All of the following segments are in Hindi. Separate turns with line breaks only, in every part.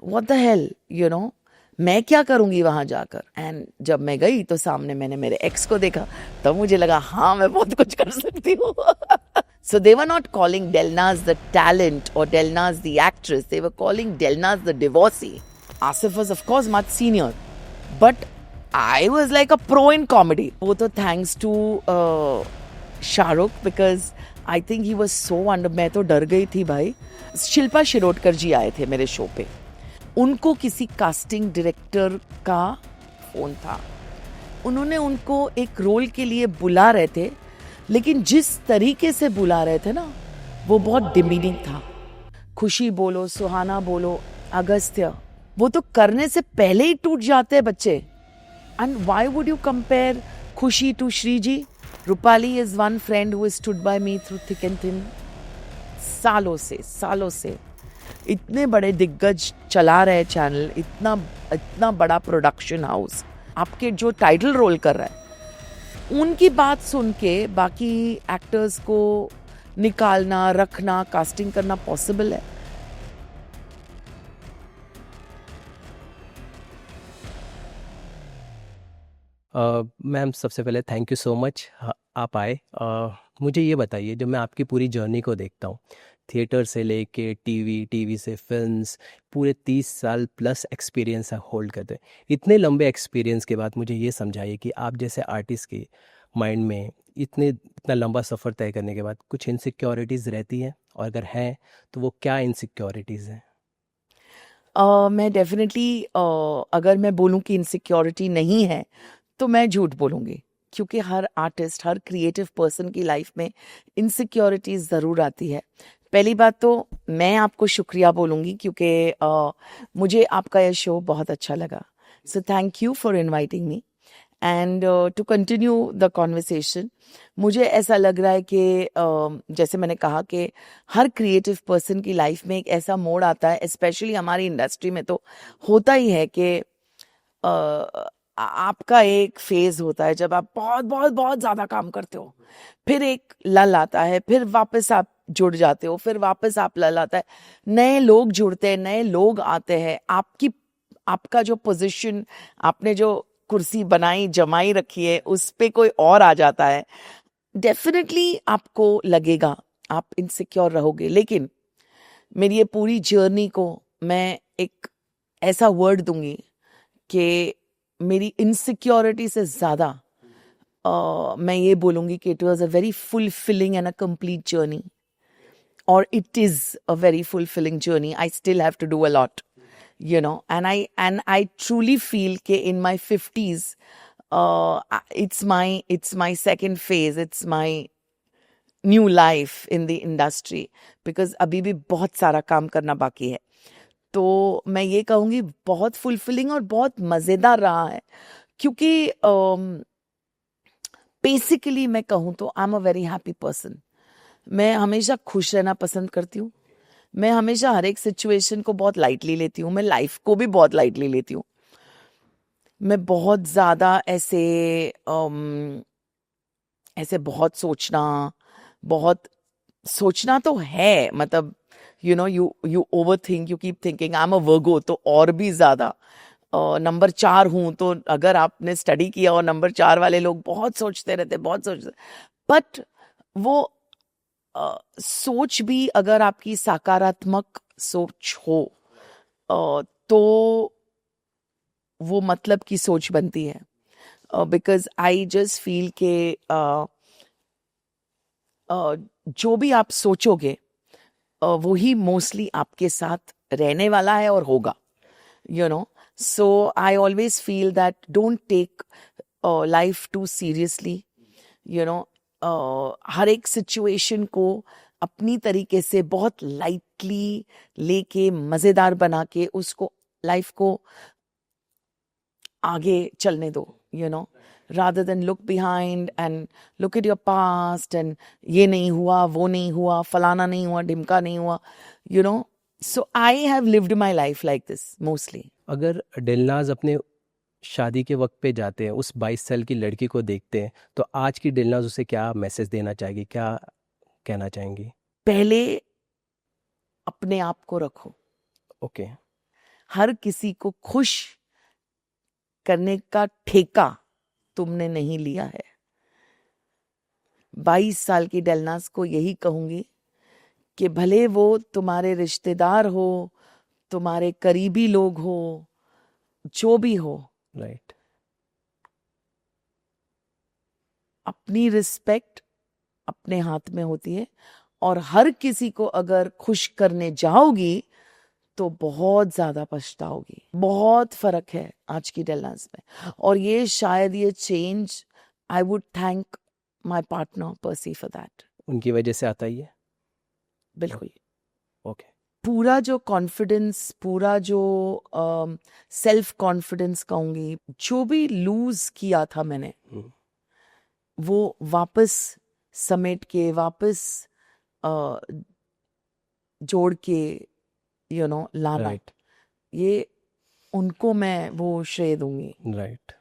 What the hell, you know, मैं क्या करूंगी वहां जाकर। एंड जब मैं गई तो सामने मैंने मेरे एक्स को देखा, तब मुझे लगा हाँ मैं बहुत कुछ कर सकती हूँ। So they were not calling Delnaz the talent or Delnaz the actress. They were calling Delnaz the divorcee. Asif was of course much senior, but I was like a pro in comedy. वो तो thanks to Shahrukh, because I think he was so under. मैं तो डर गई थी भाई। शिल्पा शिरोडकर जी आए थे मेरे शो पे, उनको किसी कास्टिंग डायरेक्टर का फोन था, उन्होंने उनको एक रोल के लिए बुला रहे थे, लेकिन जिस तरीके से बुला रहे थे ना वो बहुत डिमीनिंग था। खुशी बोलो, सुहाना बोलो, अगस्त्य, वो तो करने से पहले ही टूट जाते हैं बच्चे। And why would you compare Khushi to Shriji? Rupali is one friend who stood by me through thick and thin. सालों से इतने बड़े दिग्गज चला रहे चैनल, इतना बड़ा प्रोडक्शन हाउस, आपके जो टाइटल रोल कर रहा है, उनकी बात सुन के बाकी एक्टर्स को निकालना, रखना, कास्टिंग करना पॉसिबल है?
मैम सबसे पहले थैंक यू सो मच आप आए। मुझे ये बताइए, जब मैं आपकी पूरी जर्नी को देखता हूँ, थिएटर से लेके टीवी से फिल्म्स, पूरे 30 साल प्लस एक्सपीरियंस होल्ड करते हैं। इतने लंबे एक्सपीरियंस के बाद मुझे ये समझाइए कि आप जैसे आर्टिस्ट के माइंड में इतना लंबा सफ़र तय करने के बाद कुछ इनसिक्योरिटीज़ रहती हैं, और अगर हैं तो वो क्या इनसिक्योरिटीज़ हैं?
मैं डेफिनेटली, अगर मैं बोलूं कि इनसिक्योरिटी नहीं है तो मैं झूठ बोलूंगी, क्योंकि हर आर्टिस्ट, हर क्रिएटिव पर्सन की लाइफ में इनसिक्योरिटीज ज़रूर आती है। पहली बात तो मैं आपको शुक्रिया बोलूंगी, क्योंकि मुझे आपका यह शो बहुत अच्छा लगा। So thank you for inviting me. And to continue the conversation, मुझे ऐसा लग रहा है कि जैसे मैंने कहा कि हर क्रिएटिव पर्सन की लाइफ में एक ऐसा मोड़ आता है, स्पेशली हमारी इंडस्ट्री में तो होता ही है कि आपका एक फेज होता है जब आप बहुत बहुत बहुत ज़्यादा काम करते हो, फिर एक लल आता है, फिर वापस आप जुड़ जाते हो, फिर वापस आप लल आता है, नए लोग जुड़ते हैं, नए लोग आते हैं, आपका जो पोजीशन, आपने जो कुर्सी बनाई जमाई रखी है, उस पे कोई और आ जाता है। डेफिनेटली आपको लगेगा, आप इनसिक्योर रहोगे। लेकिन मेरी ये पूरी जर्नी को मैं एक ऐसा वर्ड दूंगी कि मेरी इनसिक्योरिटी से ज़्यादा मैं ये बोलूँगी कि it was a very fulfilling and a complete journey, और it is a very fulfilling journey. I still have to do a lot, you know, and I truly feel ke in my 50s, it's my second phase, it's my new life in the industry, because अभी भी बहुत सारा काम करना बाकी है। तो मैं ये कहूँगी बहुत फुलफिलिंग और बहुत मज़ेदार रहा है, क्योंकि बेसिकली मैं कहूँ तो I am a very happy person. मैं हमेशा खुश रहना पसंद करती हूँ। मैं हमेशा हर एक सिचुएशन को बहुत लाइटली लेती हूँ, मैं लाइफ को भी बहुत लाइटली लेती हूँ। मैं बहुत ज़्यादा ऐसे बहुत सोचना तो है, मतलब you overthink, you keep thinking. I am a Virgo, तो और भी ज़्यादा नंबर 4 हूँ, तो अगर आपने स्टडी किया और नंबर 4 वाले लोग बहुत सोचते रहते, बहुत सोचते, बट वो सोच भी अगर आपकी सकारात्मक सोच हो तो वो मतलब की सोच बनती है। बिकॉज आई जस्ट फील के जो भी आप सोचोगे वो ही मोस्टली आपके साथ रहने वाला है और होगा, so I always feel that don't take life too seriously, हर एक सिचुएशन को अपनी तरीके से बहुत लाइटली लेके, मज़ेदार बना के उसको, लाइफ को आगे चलने दो, rather than look behind and look at your past and ये नहीं हुआ, वो नहीं हुआ, फलाना नहीं हुआ, ढिमका नहीं हुआ, so I have lived my life like this mostly.
अगर दिलनाज अपने शादी के वक्त पे जाते हैं, उस 22 साल की लड़की को देखते हैं, तो आज की दिलनाज उसे क्या मैसेज देना चाहेगी, क्या कहना चाहेंगी?
पहले अपने आप को रखो।
ओके।
हर किसी को खुश करने का ठेका तुमने नहीं लिया है। 22 साल की डेलनास को यही कहूंगी कि भले वो तुम्हारे रिश्तेदार हो, तुम्हारे करीबी लोग हो, जो भी हो,
राइट।
अपनी रिस्पेक्ट अपने हाथ में होती है, और हर किसी को अगर खुश करने जाओगी तो बहुत ज्यादा पछताओगी। बहुत फर्क है आज की डेलनास में, और ये शायद ये change, I would thank my partner pursed for that.
उनकी वजह से आता ही है।
बिल्कुल।
ओके।
पूरा जो कॉन्फिडेंस, पूरा जो सेल्फ कॉन्फिडेंस कहूंगी, जो भी लूज किया था मैंने, वो वापस समेट के, वापस अ, जोड़ के लाना,
राइट।
ये उनको मैं वो श्रेय दूंगी।
राइट।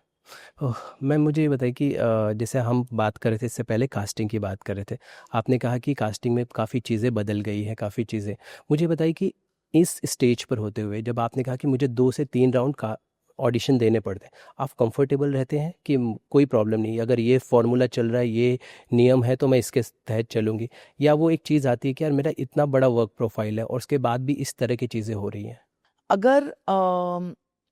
ओह, मैम मुझे ये बताइए कि जैसे हम बात कर रहे थे इससे पहले, कास्टिंग की बात कर रहे थे, आपने कहा कि कास्टिंग में काफ़ी चीज़ें बदल गई हैं, काफ़ी चीज़ें। मुझे बताइए कि इस स्टेज पर होते हुए जब आपने कहा कि मुझे 2 से 3 राउंड का ऑडिशन देने पड़ते हैं, आप कंफर्टेबल रहते हैं कि कोई प्रॉब्लम नहीं, अगर ये फार्मूला चल रहा है, ये नियम है, तो मैं इसके तहत चलूँगी? या वो एक चीज़ आती है कि यार मेरा इतना बड़ा वर्क प्रोफाइल है और उसके बाद भी इस तरह की चीज़ें हो रही हैं?
अगर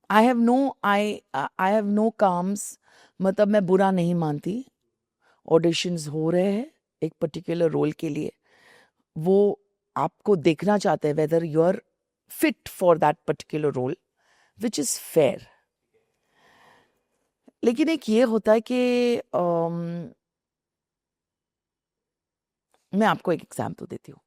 आई हैव नो काम्स, मतलब मैं बुरा नहीं मानती, ऑडिशंस हो रहे हैं एक पर्टिकुलर रोल के लिए, वो आपको देखना चाहते हैं whether you are fit for that particular role, which is fair. लेकिन एक ये होता है कि मैं आपको एक एग्जाम्पल देती हूँ।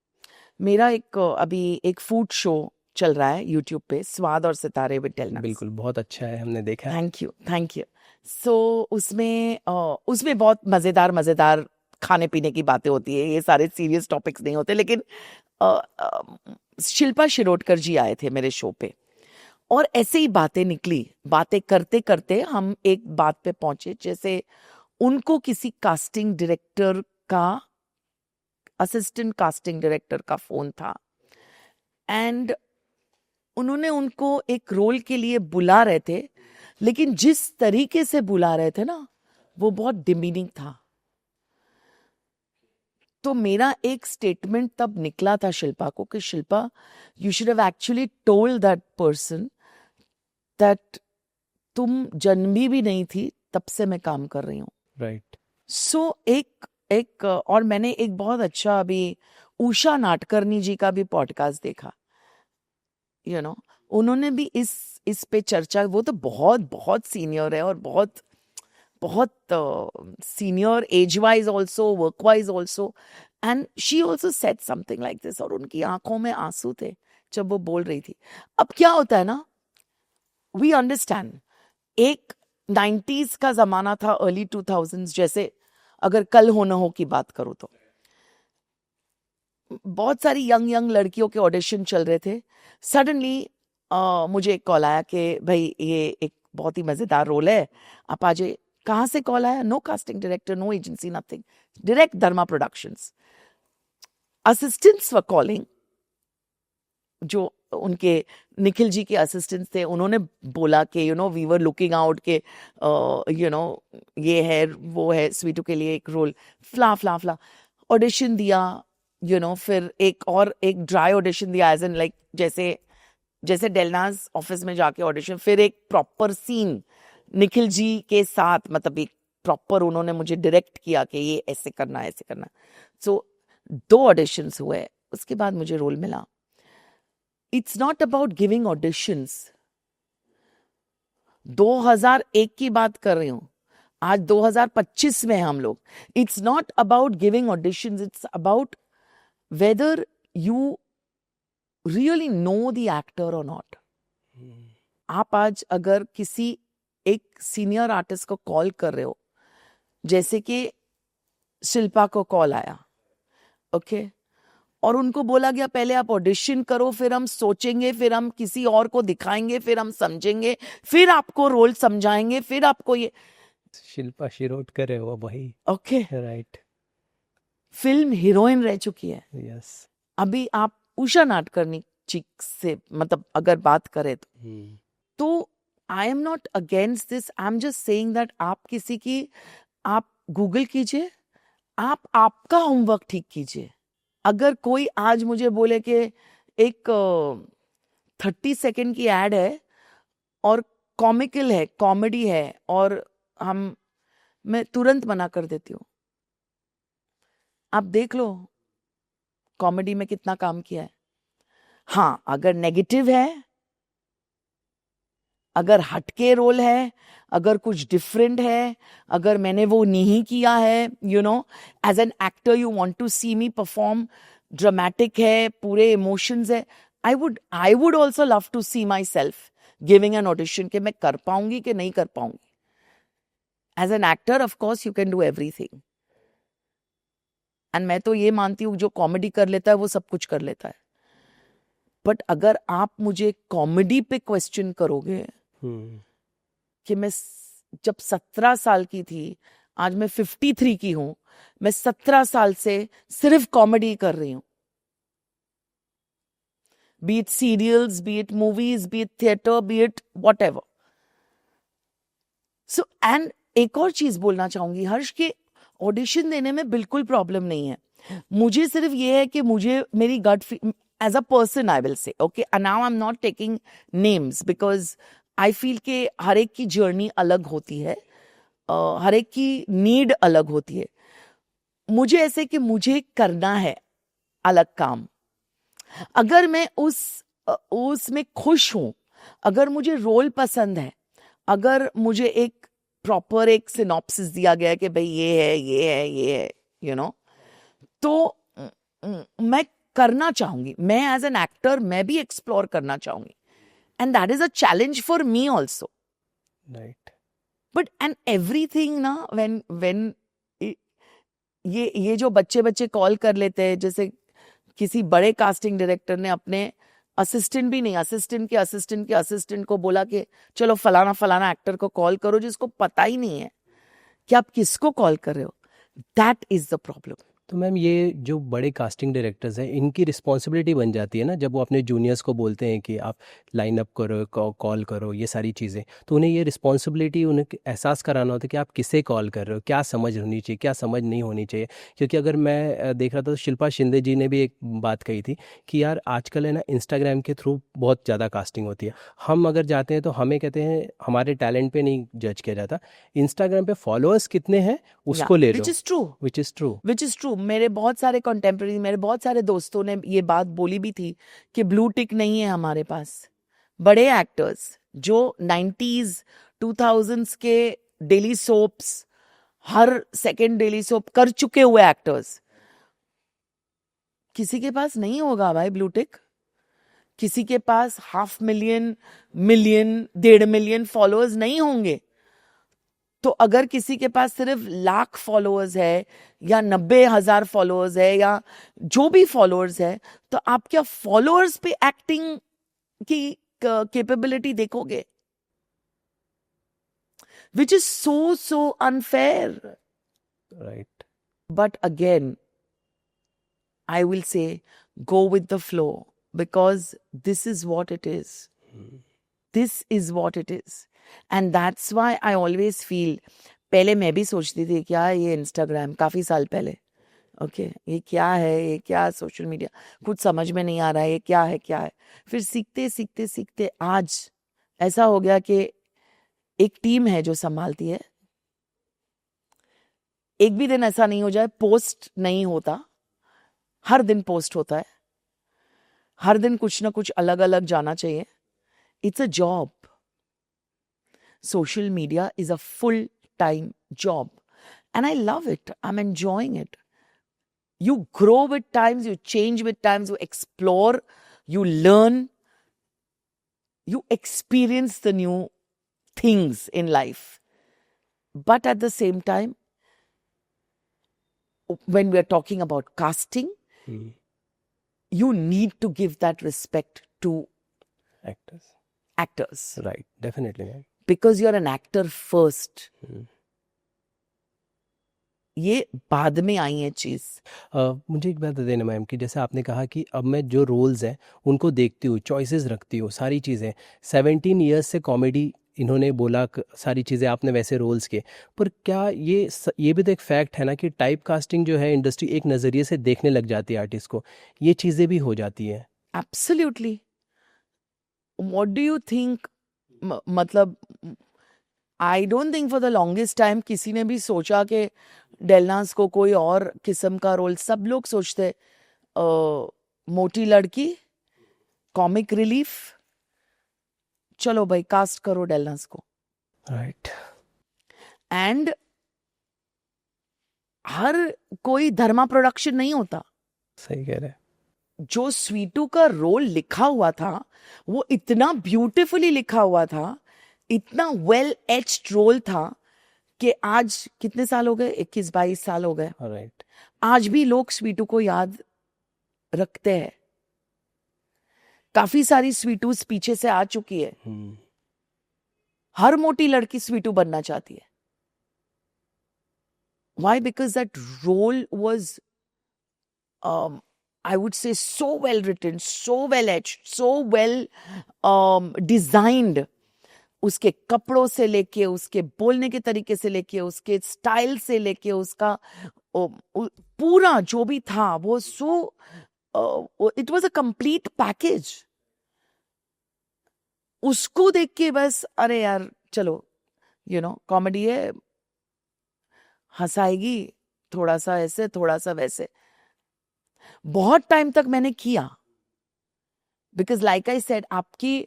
मेरा अभी एक फूड शो चल रहा है यूट्यूब पे, स्वाद और सितारे विद डेलनास।
बिल्कुल, बहुत अच्छा है, हमने देखा है।
Thank you, thank you. So उसमें बहुत मजेदार खाने पीने की बातें होती है, ये सारे सीरियस टॉपिक्स नहीं होते, लेकिन शिल्पा शिरोडकर जी आए थे मेरे शो पे, और ऐसे ही बातें निकली। बातें करते करते हम एक बात पे पहुंचे, जैसे उनको किसी कास्टिंग डायरेक्टर का, असिस्टेंट कास्टिंग डायरेक्टर का फोन था, एंड उन्होंने उनको एक रोल के लिए बुला रहे थे, लेकिन जिस तरीके से बुला रहे थे ना, वो बहुत डिमीनिंग था। तो मेरा एक स्टेटमेंट तब निकला था शिल्पा को कि Shilpa, you should have actually told that person that तुम जन्मी भी नहीं थी तब से मैं काम कर रही हूँ।
राइट।
सो एक और मैंने एक बहुत अच्छा अभी उषा नाटकर्णी जी का भी पॉडकास्ट देखा, उन्होंने भी इस पे चर्चा, वो तो बहुत बहुत सीनियर है, और बहुत बहुत senior age wise also, work wise also, and she also said something like this, और उनकी आंखों में आंसू थे जब वो बोल रही थी। अब क्या होता है ना, वी अंडरस्टैंड, एक 90s का जमाना था, अर्ली 2000s, जैसे अगर कल हो न हो की बात करूं तो बहुत सारी यंग लड़कियों के ऑडिशन चल रहे थे। सडनली मुझे एक कॉल आया कि भाई ये एक बहुत ही मजेदार रोल है, आप आ जाइए। कहाँ से कॉल आया? No casting director, no agency, nothing, direct Dharma productions. Assistants were calling, जो उनके निखिल जी के असिस्टेंट्स थे, उन्होंने बोला कि वी वर लुकिंग आउट के ये है वो है, स्वीटू के लिए एक रोल, फ्ला फ्ला फ्ला। ऑडिशन दिया, फिर एक ड्राई ऑडिशन दिया, एज एन लाइक जैसे डेलनास ऑफिस में जाके ऑडिशन, फिर एक प्रॉपर सीन निखिल जी के साथ, मतलब एक प्रॉपर उन्होंने मुझे डायरेक्ट किया कि ये ऐसे करना है, ऐसे करना। सो 2 ऑडिशंस हुए, उसके बाद मुझे रोल मिला। It's not about giving auditions. 2001 की बात कर रही हूं, आज 2025 में हम लोग। It's not about giving auditions, it's about whether you really know the actor और नॉट। आप आज अगर किसी एक सीनियर आर्टिस्ट को कॉल कर रहे हो, जैसे कि शिल्पा को कॉल आया, ओके, और उनको बोला गया पहले आप ऑडिशन करो, फिर हम सोचेंगे, फिर हम किसी और को दिखाएंगे, फिर हम समझेंगे, फिर आपको रोल समझाएंगे, फिर आपको ये।
शिल्पा शिरोडकर है वो, वही।
Okay,
right.
फिल्म हीरोइन रह चुकी है।
यस।
अभी आप उषा नाटकर्णी चिक से मतलब अगर बात करें तो I am not against this, I am just saying that आप किसी की आप गूगल कीजिए, आप आपका होमवर्क ठीक कीजिए। अगर कोई आज मुझे बोले कि एक 30 सेकेंड की एड है और कॉमिकल है, कॉमेडी है, और मैं तुरंत मना कर देती हूँ। आप देख लो कॉमेडी में कितना काम किया है। हाँ, अगर नेगेटिव है, अगर हटके रोल है, अगर कुछ डिफरेंट है, अगर मैंने वो नहीं किया है, you know, as an actor you want to see me perform, dramatic है, पूरे इमोशंस है, I would also love to see myself giving an audition कि मैं कर पाऊंगी कि नहीं कर पाऊंगी। As an actor of course you can do everything, and मैं तो ये मानती हूँ जो कॉमेडी कर लेता है वो सब कुछ कर लेता है। बट अगर आप मुझे कॉमेडी पे क्वेश्चन करोगे कि मैं जब 17 साल की थी, आज मैं 53 की हूं, मैं 17 साल से सिर्फ कॉमेडी कर रही हूं, be it serials, be it movies, be it theatre, be it whatever. So and एक और चीज बोलना चाहूंगी हर्ष, के ऑडिशन देने में बिल्कुल प्रॉब्लम नहीं है। मुझे सिर्फ ये है कि मुझे मेरी gut as a person I will say okay, now I am not taking names because I feel कि हर एक की जर्नी अलग होती है, हर एक की नीड अलग होती है। मुझे ऐसे कि मुझे करना है अलग काम, अगर मैं उसमें खुश हूं, अगर मुझे रोल पसंद है, अगर मुझे एक प्रॉपर एक सिनॉप्सिस दिया गया है कि भाई ये है ये है ये है, यू नो, तो मैं करना चाहूंगी। मैं एज एन एक्टर मैं भी एक्सप्लोर करना चाहूंगी, and that is a challenge for me also,
right.
But and everything ना व्हेन ये जो बच्चे कॉल कर लेते हैं, जैसे किसी बड़े कास्टिंग डायरेक्टर ने अपने असिस्टेंट भी नहीं, असिस्टेंट के असिस्टेंट को बोला कि चलो फलाना फलाना एक्टर को कॉल करो, जिसको पता ही नहीं है कि आप किसको कॉल कर रहे हो। That is the problem.
तो मैम ये जो बड़े कास्टिंग डायरेक्टर्स हैं इनकी रिस्पॉन्सिबिलिटी बन जाती है ना, जब वो अपने जूनियर्स को बोलते हैं कि आप लाइन अप करो, कॉल करो, ये सारी चीज़ें, तो उन्हें ये रिस्पॉन्सिबिलिटी उन्हें एहसास कराना होता है कि आप किसे कॉल कर रहे हो, क्या समझ होनी चाहिए, क्या समझ नहीं होनी चाहिए। क्योंकि अगर मैं देख रहा था तो शिल्पा शिंदे जी ने भी एक बात कही थी कि यार आजकल है ना इंस्टाग्राम के थ्रू बहुत ज़्यादा कास्टिंग होती है। हम अगर जाते हैं तो हमें कहते हैं हमारे टैलेंट पे नहीं जज किया जाता, इंस्टाग्राम पे फॉलोअर्स कितने हैं उसको ले लो,
which is true,
which is true.
Which is true. मेरे बहुत सारे कंटेम्प्रेरी, मेरे बहुत सारे दोस्तों ने ये बात बोली भी थी कि ब्लू टिक नहीं है हमारे पास। बड़े एक्टर्स जो 90s 2000s के डेली सोप्स, हर सेकंड डेली सोप कर चुके हुए एक्टर्स, किसी के पास नहीं होगा भाई ब्लू टिक। किसी के पास 500,000, मिलियन, 1.5 मिलियन फॉलोअर्स नहीं होंगे। तो अगर किसी के पास सिर्फ 1,00,000 फॉलोअर्स है या 90,000 फॉलोअर्स है या जो भी फॉलोअर्स है, तो आप क्या फॉलोअर्स पे एक्टिंग की कैपेबिलिटी देखोगे? Which is so unfair.
Right.
But again I will say go with the flow, because this is what it is. This is what it is. And that's why I always feel, पहले मैं भी सोचती थी क्या ये इंस्टाग्राम, काफी साल पहले, ओके ये क्या है, ये क्या सोशल मीडिया, कुछ समझ में नहीं आ रहा है ये क्या है। फिर सीखते आज ऐसा हो गया कि एक टीम है जो संभालती है। एक भी दिन ऐसा नहीं हो जाए पोस्ट नहीं होता, हर दिन पोस्ट होता है, हर दिन कुछ ना कुछ अलग अलग जाना चाहिए। It's a job. Social media is a full time job, and I love it, I am enjoying it. You grow with times, you change with times, you explore, you learn, you experience the new things in life. But at the same time, when we are talking about casting, you need to give that respect to actors.
Right, definitely, ma'am.
Because you're an actor first. ये बाद में आई है चीज़।
मुझे एक बात बता देना मैम कि जैसे आपने कहा कि अब मैं जो रोल्स हैं उनको देखती हूँ, चॉइसेस रखती हूँ, सारी चीज़ें 17 ईयर्स से कॉमेडी इन्होंने बोला सारी चीज़ें आपने वैसे रोल्स के, पर क्या ये भी तो एक फैक्ट है ना कि टाइप कास्टिंग जो है इंडस्ट्री एक नज़रिए से देखने लग जाती है आर्टिस्ट को, ये चीज़ें भी हो जाती हैं।
Absolutely. What do you think? मतलब I don't think for the longest time किसी ने भी सोचा कि डेलनास को कोई और किस्म का रोल, सब लोग सोचते मोटी लड़की, कॉमिक रिलीफ, चलो भाई कास्ट करो डेलनास को।
राइट।
एंड हर कोई धर्मा प्रोडक्शन नहीं होता।
सही कह रहे हैं।
जो स्वीटू का रोल लिखा हुआ था वो इतना ब्यूटीफुली लिखा हुआ था, इतना वेल एच्ड रोल था कि आज कितने साल हो गए, 21-22 साल हो गए,
राइट।
आज भी लोग स्वीटू को याद रखते हैं। काफी सारी स्वीटूस पीछे से आ चुकी है। हर मोटी लड़की स्वीटू बनना चाहती है। Why? Because that role was, I would say, so well written, so well etched, so well designed. उसके कपड़ों से लेके, उसके बोलने के तरीके से लेके, उसके स्टाइल से लेके, उसका पूरा जो भी था वो it was a complete package. उसको देख के बस अरे यार चलो, कॉमेडी है, हंसाएगी, थोड़ा सा ऐसे थोड़ा सा वैसे। बहुत टाइम तक मैंने किया, बिकॉज लाइक आई सेड, आपकी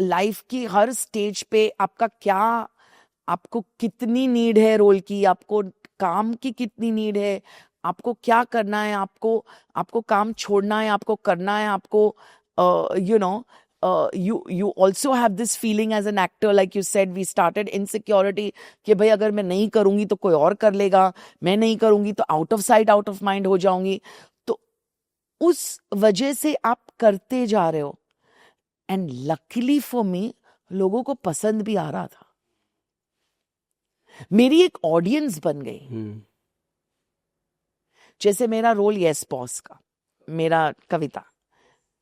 लाइफ की हर स्टेज पे आपको कितनी नीड है रोल की, आपको काम की कितनी नीड है, आपको क्या करना है, आपको काम छोड़ना है, आपको करना है, आपको you also have this feeling as an actor, like you said, we started insecurity कि भाई अगर मैं नहीं करूंगी तो कोई और कर लेगा, मैं नहीं करूंगी तो out of sight out of mind हो जाऊंगी, तो उस वजह से आप करते जा रहे हो। एंड लकीली फॉर मी लोगों को पसंद भी आ रहा था, मेरी एक ऑडियंस बन गई। जैसे मेरा रोल यस बॉस का, मेरा कविता,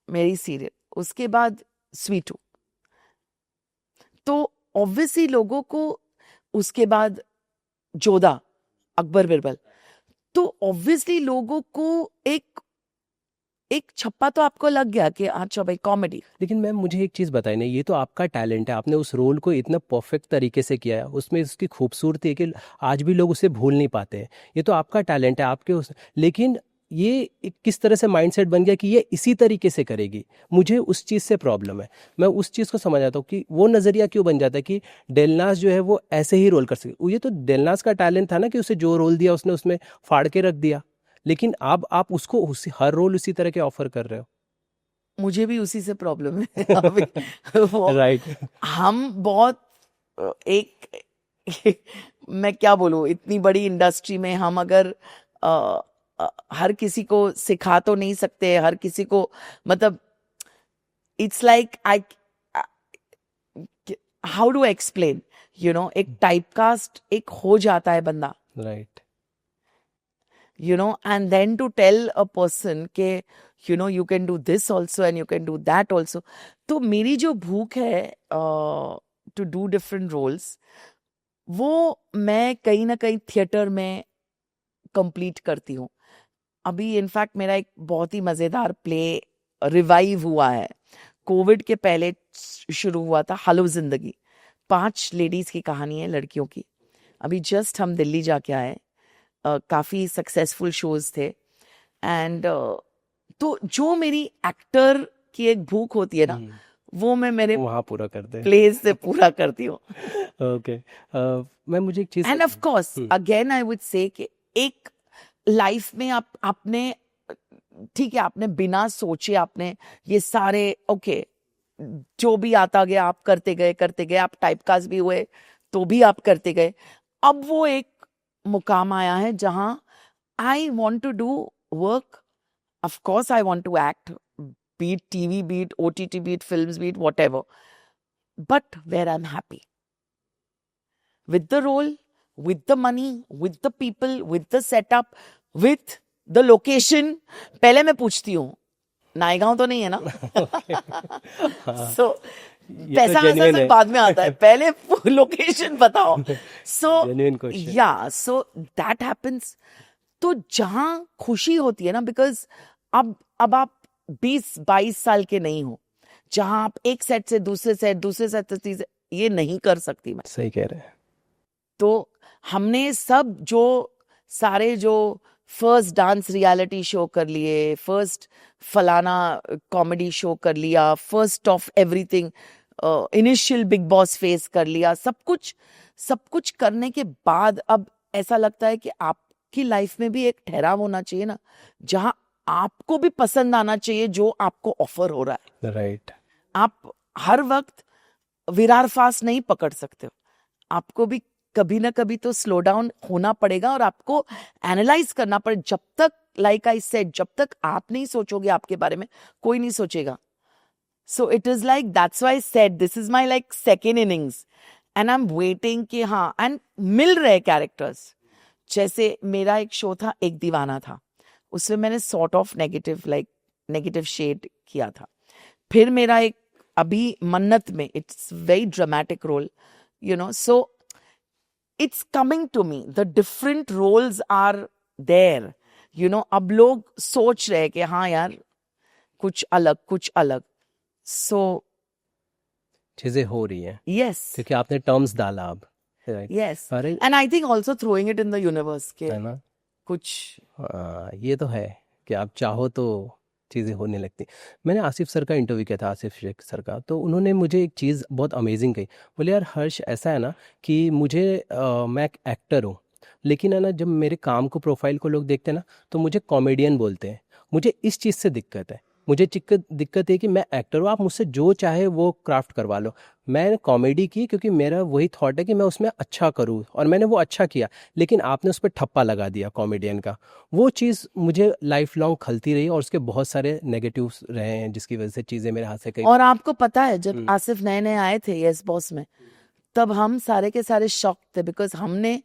मेरी सीरियल, उसके बाद स्वीटू, तो ऑब्वियसली लोगों को, उसके बाद जोधा, अकबर बिरबल, तो ऑब्वियसली लोगों को एक छप्पा तो आपको लग गया कि अच्छा भाई कॉमेडी।
लेकिन मैम मुझे एक चीज़ बताइए ना, ये तो आपका टैलेंट है, आपने उस रोल को इतना परफेक्ट तरीके से किया है, उसमें उसकी खूबसूरती है कि आज भी लोग उसे भूल नहीं पाते हैं, ये तो आपका टैलेंट है आपके लेकिन ये किस तरह से माइंडसेट बन गया कि ये इसी तरीके से करेगी, मुझे उस चीज़ से प्रॉब्लम है। मैं उस चीज़ को समझ आता हूँ कि वो नज़रिया क्यों बन जाता है कि डेलनास जो है वो ऐसे ही रोल कर सके। ये तो डेलनास का टैलेंट था ना कि उसे जो रोल दिया उसने उसमें फाड़ के रख दिया, लेकिन अब आप उसको हर रोल उसी तरह के ऑफर कर रहे हो।
मुझे भी उसी से प्रॉब्लम है।
राइट।
हम बहुत मैं क्या बोलूं, इतनी बड़ी इंडस्ट्री में हम अगर हर किसी को सिखा तो नहीं सकते, हर किसी को, मतलब it's like how do explain, एक टाइपकास्ट एक हो जाता है बंदा,
right.
and then to tell a person के you can do this also and you can do that also. तो मेरी जो भूख है to do different roles, वो मैं कहीं ना कहीं थिएटर में कंप्लीट करती हूँ। अभी इनफैक्ट मेरा एक बहुत ही मज़ेदार प्ले रिवाइव हुआ है, कोविड के पहले शुरू हुआ था, हेलो जिंदगी, 5 लेडीज की कहानी है, लड़कियों की। अभी जस्ट हम दिल्ली जाके आए, काफ़ी सक्सेसफुल शोज थे, एंड तो जो मेरी एक्टर की एक भूख होती है ना, वो मैं मेरे
वहाँ पूरा करते हैं,
प्लेस से पूरा करती हूँ।
ओके। मैं मुझे एक चीज़,
and of course again I would say कि एक लाइफ में आपने, ठीक है, आपने बिना सोचे आपने ये सारे जो भी आता गया आप करते गए, आप टाइपकास्ट भी हुए तो भी आप करते गए। अब वो एक मुकाम आया है जहां I want to do work, of course I want to act, be it TV, be it OTT, be it films, be it whatever, but where I'm happy with the role, with the money, with the people, with the setup, with the location. पहले मैं पूछती हूँ नायगांव तो नहीं है ना? So
ये तो
पैसा वैसा
genuine
सब
है।
बाद में आता है, पहले लोकेशन बताओ. So
Genuine question.
yeah, so that happens. तो जहां खुशी होती है ना, बिकॉज अब आप 20-22 साल के नहीं हो, जहां आप एक सेट से दूसरे सेट से तीसरे, ये नहीं कर सकती मैं.
सही कह रहे हैं।
तो हमने सब जो सारे जो फर्स्ट डांस रियलिटी शो कर लिए, फर्स्ट फलाना कॉमेडी शो कर लिया, first of everything, initial big boss face कर लिया, सब कुछ करने के बाद अब ऐसा लगता है कि आपकी लाइफ में भी एक ठहराव होना चाहिए ना, जहां आपको भी पसंद आना चाहिए जो आपको ऑफर हो रहा है.
राइट।
आप हर वक्त विरार फास्ट नहीं पकड़ सकते हो, आपको भी कभी ना कभी तो स्लो डाउन होना पड़ेगा और आपको एनालाइज करना पड़े. जब तक लाइक आई सेड, जब तक आप नहीं सोचोगे आपके बारे में, कोई नहीं सोचेगा. So it is like that's why I said this is my like second innings and I am waiting कि हाँ, एंड मिल रहे कैरेक्टर्स. जैसे मेरा एक शो था एक दीवाना था, उसमें मैंने सॉर्ट ऑफ नेगेटिव शेड किया था. फिर मेरा एक अभी मन्नत में, it's very dramatic role, you know. So it's coming to me, the different roles are there, you know. अब लोग सोच रहे हैं कि हाँ यार कुछ अलग. So
चीजें हो रही हैं
yes,
क्योंकि आपने टर्म्स डाला अब। राइट।
yes,
अरे
and I think also throwing it in the universe के
है ना,
कुछ
ये तो है कि आप चाहो तो चीज़ें होने लगती। मैंने आसिफ सर का इंटरव्यू किया था, आसिफ शेख सर का, तो उन्होंने मुझे एक चीज़ बहुत अमेजिंग कही। बोले यार हर्ष, ऐसा है ना कि मैं एक एक्टर हूँ, लेकिन है ना जब मेरे काम को, प्रोफाइल को लोग देखते हैं ना, तो मुझे कॉमेडियन बोलते हैं। मुझे इस चीज़ से दिक्कत है, मुझे दिक्कत है कि मैं एक्टर हूँ, आप मुझसे जो चाहे वो क्राफ्ट करवा लो। मैंने कॉमेडी की क्योंकि मेरा वही थॉट है कि मैं उसमें अच्छा करूँ, और मैंने वो अच्छा किया, लेकिन आपने उस पर ठप्पा लगा दिया कॉमेडियन का। वो चीज़ मुझे लाइफ लॉन्ग खलती रही और उसके बहुत सारे नेगेटिव्स रहे हैं, जिसकी वजह से चीज़ें मेरे हाथ से कहीं।
और आपको पता है जब आसिफ नए नए आए थे यस बॉस में, तब हम सारे के सारे शॉक थे, बिकॉज हमने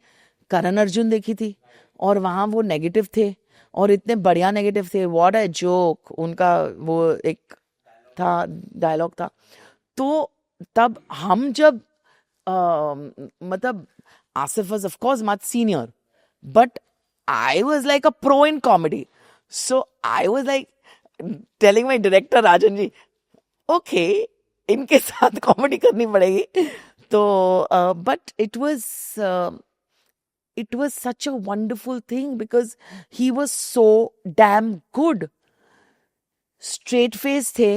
करण अर्जुन देखी थी और वहाँ वो नेगेटिव थे और इतने बढ़िया नेगेटिव थे। व्हाट अ जोक, उनका वो एक था डायलॉग था। तो तब हम जब मतलब Asif was of course much senior, but I was like a pro in comedy, so I was like telling my director Rajan ji, okay इनके साथ कॉमेडी करनी पड़ेगी। तो but it was such a wonderful thing because he was so damn good. Straight face थे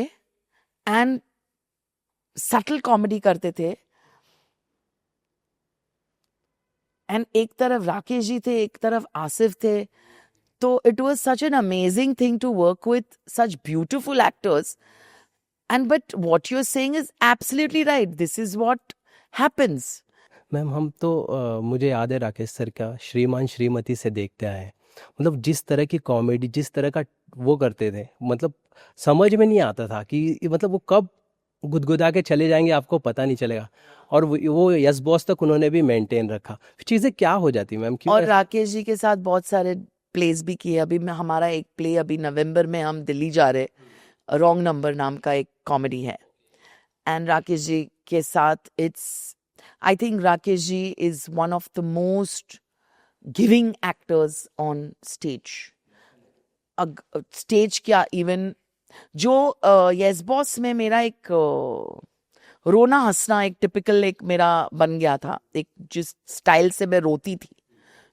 and subtle comedy करते थे, and एक तरफ राकेश जी थे, एक तरफ आसिफ थे। तो it was such an amazing thing to work with such beautiful actors. And but what you're saying is absolutely right. This is what happens.
Ma'am हम तो मुझे याद है राकेश सर का श्रीमान श्रीमती से देखते आए हैं। मतलब जिस तरह की कॉमेडी, जिस तरह का वो करते थे, मतलब समझ में नहीं आता था कि मतलब वो कब गुदगुदा के चले जाएंगे, आपको पता नहीं चलेगा। और वो यस बॉस तक उन्होंने भी मेंटेन रखा। चीज़ें क्या हो जाती मैम, क्यों?
और राकेश जी के साथ बहुत सारे प्लेस भी किए। अभी मैं हमारा एक प्ले अभी नवंबर में हम दिल्ली जा रहे, रॉन्ग नंबर नाम का एक कॉमेडी है, एंड राकेश जी के साथ it's, I think Rakesh ji is one of the most giving actors on stage. Stage क्या, even जो Yes Boss में मेरा एक रोना हंसना एक टिपिकल एक मेरा बन गया था, एक जिस स्टाइल से मैं रोती थी,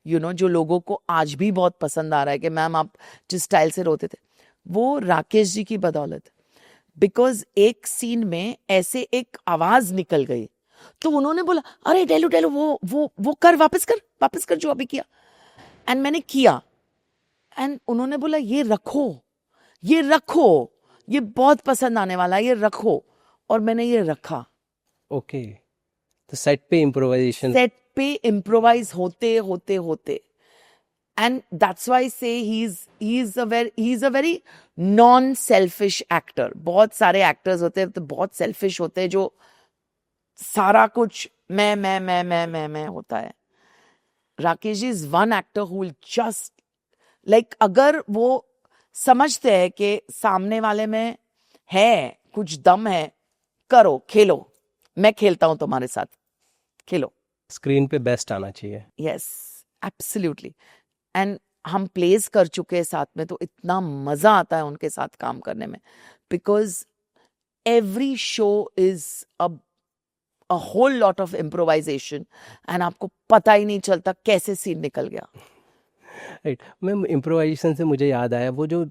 you know, जो लोगों को आज भी बहुत पसंद आ रहा है कि मैम आप जिस स्टाइल से रोते थे, वो राकेश जी की बदौलत। बिकॉज एक सीन में ऐसे एक आवाज निकल गई, तो उन्होंने बोला अरे डेलू वो कर, वापस कर जो अभी किया। एंड मैंने किया, एंड उन्होंने बोला ये रखो, ये बहुत पसंद आने वाला है, ये रखो। और मैंने ये रखा।
ओके, तो सेट पे
इम्प्रोवाइज होते एंड दैट्स व्हाई से he is a very non selfish actor. बहुत सारे एक्टर्स होते हैं तो बहुत सेल्फिश होते हैं, जो सारा कुछ मैं होता है। Rakesh ji is one actor who will just like, अगर वो समझते हैं कि सामने वाले में है कुछ दम है, करो, खेलो, मैं खेलता हूं तुम्हारे साथ, खेलो.
स्क्रीन पे बेस्ट आना चाहिए.
Yes, absolutely. एंड हम प्लेस कर चुके हैं साथ में, तो इतना मजा आता है उनके साथ काम करने में, because every show is a whole lot of improvisation and आपको पता ही नहीं चलता कैसे सीन निकल गया.
राइट मैम, इम्प्रोवाइजेशन से मुझे याद आया वो जो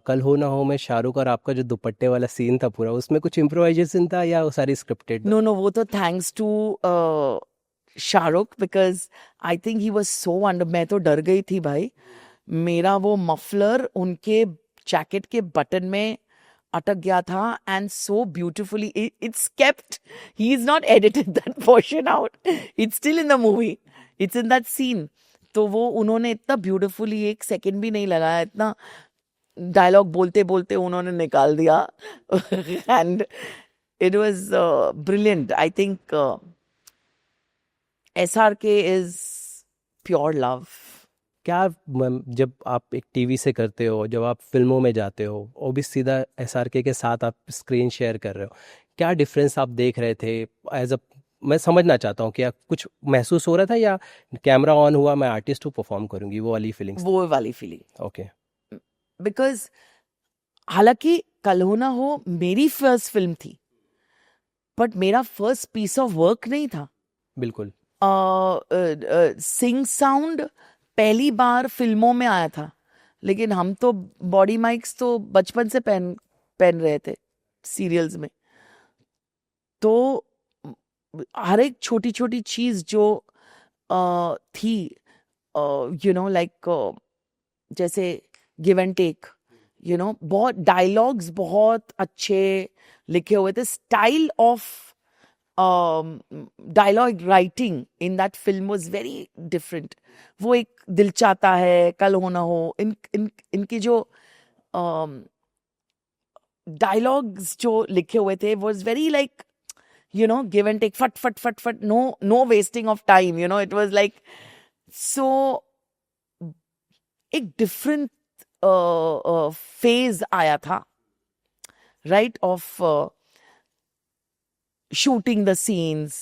कल हो ना हो में शाहरुख और आपका जो दुपट्टे वाला सीन था पूरा, उसमें कुछ इम्प्रोवाइजेशन था या वो सारी स्क्रिप्टेड?
नो वो तो thanks to Shah Rukh, because I think he was so under. मैं तो डर गई थी भाई, मेरा वो मफलर उनके जैकेट के बटन में अटक गया था, and so beautifully it's kept. He is not edited that portion out, it's still in the movie, it's in that scene. तो वो उन्होंने इतना ब्यूटिफुली, एक सेकंड भी नहीं लगाया, इतना डायलॉग बोलते बोलते उन्होंने निकाल दिया. And it was brilliant. I think SRK is pure love.
क्या मैम, जब आप एक टीवी से करते हो, जब आप फिल्मों में जाते हो, वो भी सीधा SRK के साथ आप स्क्रीन शेयर कर रहे हो, क्या डिफरेंस आप देख रहे थे एज अ? मैं समझना चाहता हूँ, क्या कुछ महसूस हो रहा था या कैमरा ऑन हुआ मैं आर्टिस्ट हूँ परफॉर्म करूंगी, वो वाली फीलिंग्स?
वो वाली फीलिंग.
ओके.
बिकॉज हालांकि कल हो ना हो मेरी फर्स्ट फिल्म थी, बट मेरा फर्स्ट पीस ऑफ वर्क नहीं था.
बिल्कुल.
सिंग साउंड पहली बार फिल्मों में आया था, लेकिन हम तो बॉडी माइक्स तो बचपन से पहन रहे थे सीरियल्स में. तो हर एक छोटी छोटी चीज जो थी, लाइक जैसे गिव एंड टेक, बहुत डायलॉग्स बहुत अच्छे लिखे हुए थे. Style of dialogue writing in that film was very different. वो एक दिल चाहता है, कल हो ना हो, इनकी जो डायलॉग्स जो लिखे हुए थे was very like, give and take, fat, fat, fat, fat, no wasting of time, it was like, so, एक different phase आया था, right, of shooting the scenes,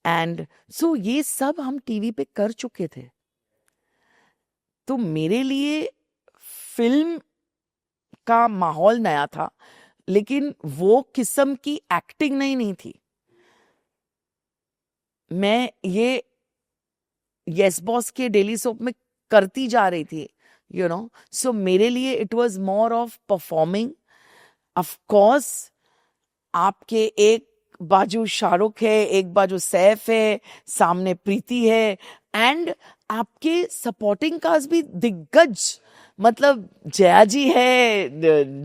and so ये सब हम टीवी पे कर चुके थे. तो मेरे लिए फिल्म का माहौल नया था, लेकिन वो किस्म की एक्टिंग नहीं थी. मैं ये यस बॉस के डेली सोप में करती जा रही थी, सो मेरे लिए it was more of performing. Of course आपके एक बाजू शाहरुख है, एक बाजू सैफ है, सामने प्रीति है, एंड आपके सपोर्टिंग कास्ट भी दिग्गज, मतलब जया जी है,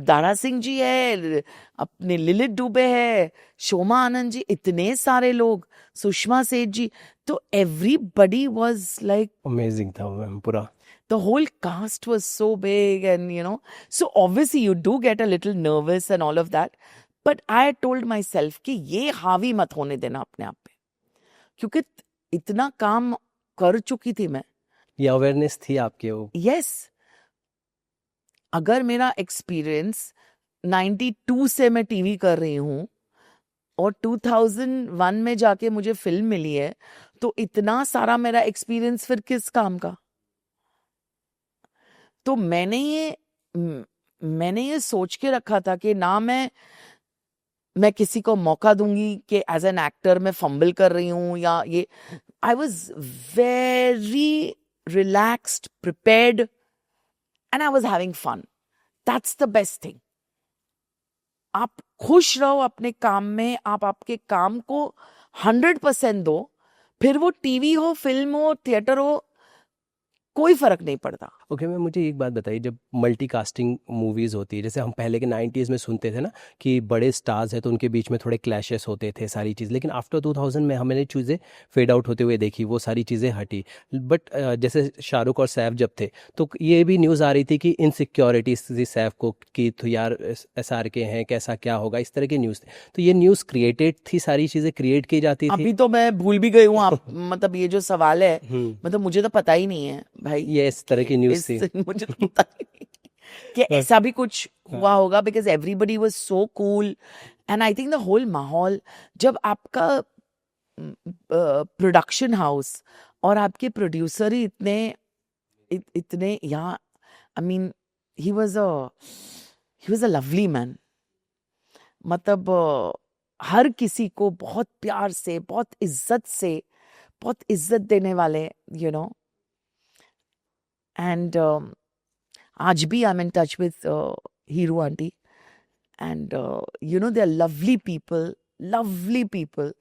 दारा सिंह जी है, अपने लिलित दुबे है, शोमा आनंद जी, इतने सारे लोग, सुषमा सेठ जी. तो एवरीबडी वाज लाइक
अमेजिंग था मैम पूरा.
The whole cast was so big, and so obviously you do get a little nervous and all of that, but I told myself कि ये हावी मत होने देना अपने आप पे, क्योंकि इतना काम कर चुकी थी मैं.
ये अवेयरनेस थी आपके वो?
Yes. अगर मेरा एक्सपीरियंस 92 से मैं टीवी कर रही हूँ और 2001 में जाके मुझे फिल्म मिली है, तो इतना सारा मेरा एक्सपीरियंस फिर किस काम का. तो मैंने ये सोच के रखा था कि ना मैं किसी को मौका दूंगी कि एज एन एक्टर मैं फंबल कर रही हूँ या ये. I was very relaxed, prepared, and I was having fun. That's the best thing. आप खुश रहो अपने काम में, आप आपके काम को 100% दो, फिर वो टीवी हो, फिल्म हो, थिएटर हो, कोई फर्क नहीं पड़ता.
ओके मैम, मुझे एक बात बताइए, जब मल्टीकास्टिंग मूवीज़ होती है, जैसे हम पहले के 90s में सुनते थे ना कि बड़े स्टार्स हैं तो उनके बीच में थोड़े क्लैशेस होते थे सारी चीज़, लेकिन आफ्टर 2000 में हमने चीज़ें फेड आउट होते हुए देखी, वो सारी चीज़ें हटी। बट जैसे शाहरुख और सैफ जब थे तो ये भी न्यूज़ आ रही थी कि इनसिक्योरिटी थी सैफ को कि तो यार SR के हैं, कैसा क्या होगा, इस तरह की न्यूज़ थी। तो ये न्यूज़ क्रिएटेड थी, सारी चीज़ें क्रिएट की जाती थी।
अभी तो मैं भूल भी गई हूँ आप मतलब ये जो सवाल है, मतलब मुझे तो पता ही नहीं है भाई,
ये इस तरह की न्यूज़
इस
थी।
मुझे तो पता ही नहीं कि ऐसा भी कुछ हुआ होगा, because everybody was so cool and I think the whole माहौल, जब आपका प्रोडक्शन हाउस और आपके प्रोड्यूसर ही इतने यहाँ, I mean he was a lovely man, मतलब हर किसी को बहुत प्यार से, बहुत इज्जत देने वाले, यू नो। एंड आज भी I am in touch with Hiru aunty and you know they are lovely people.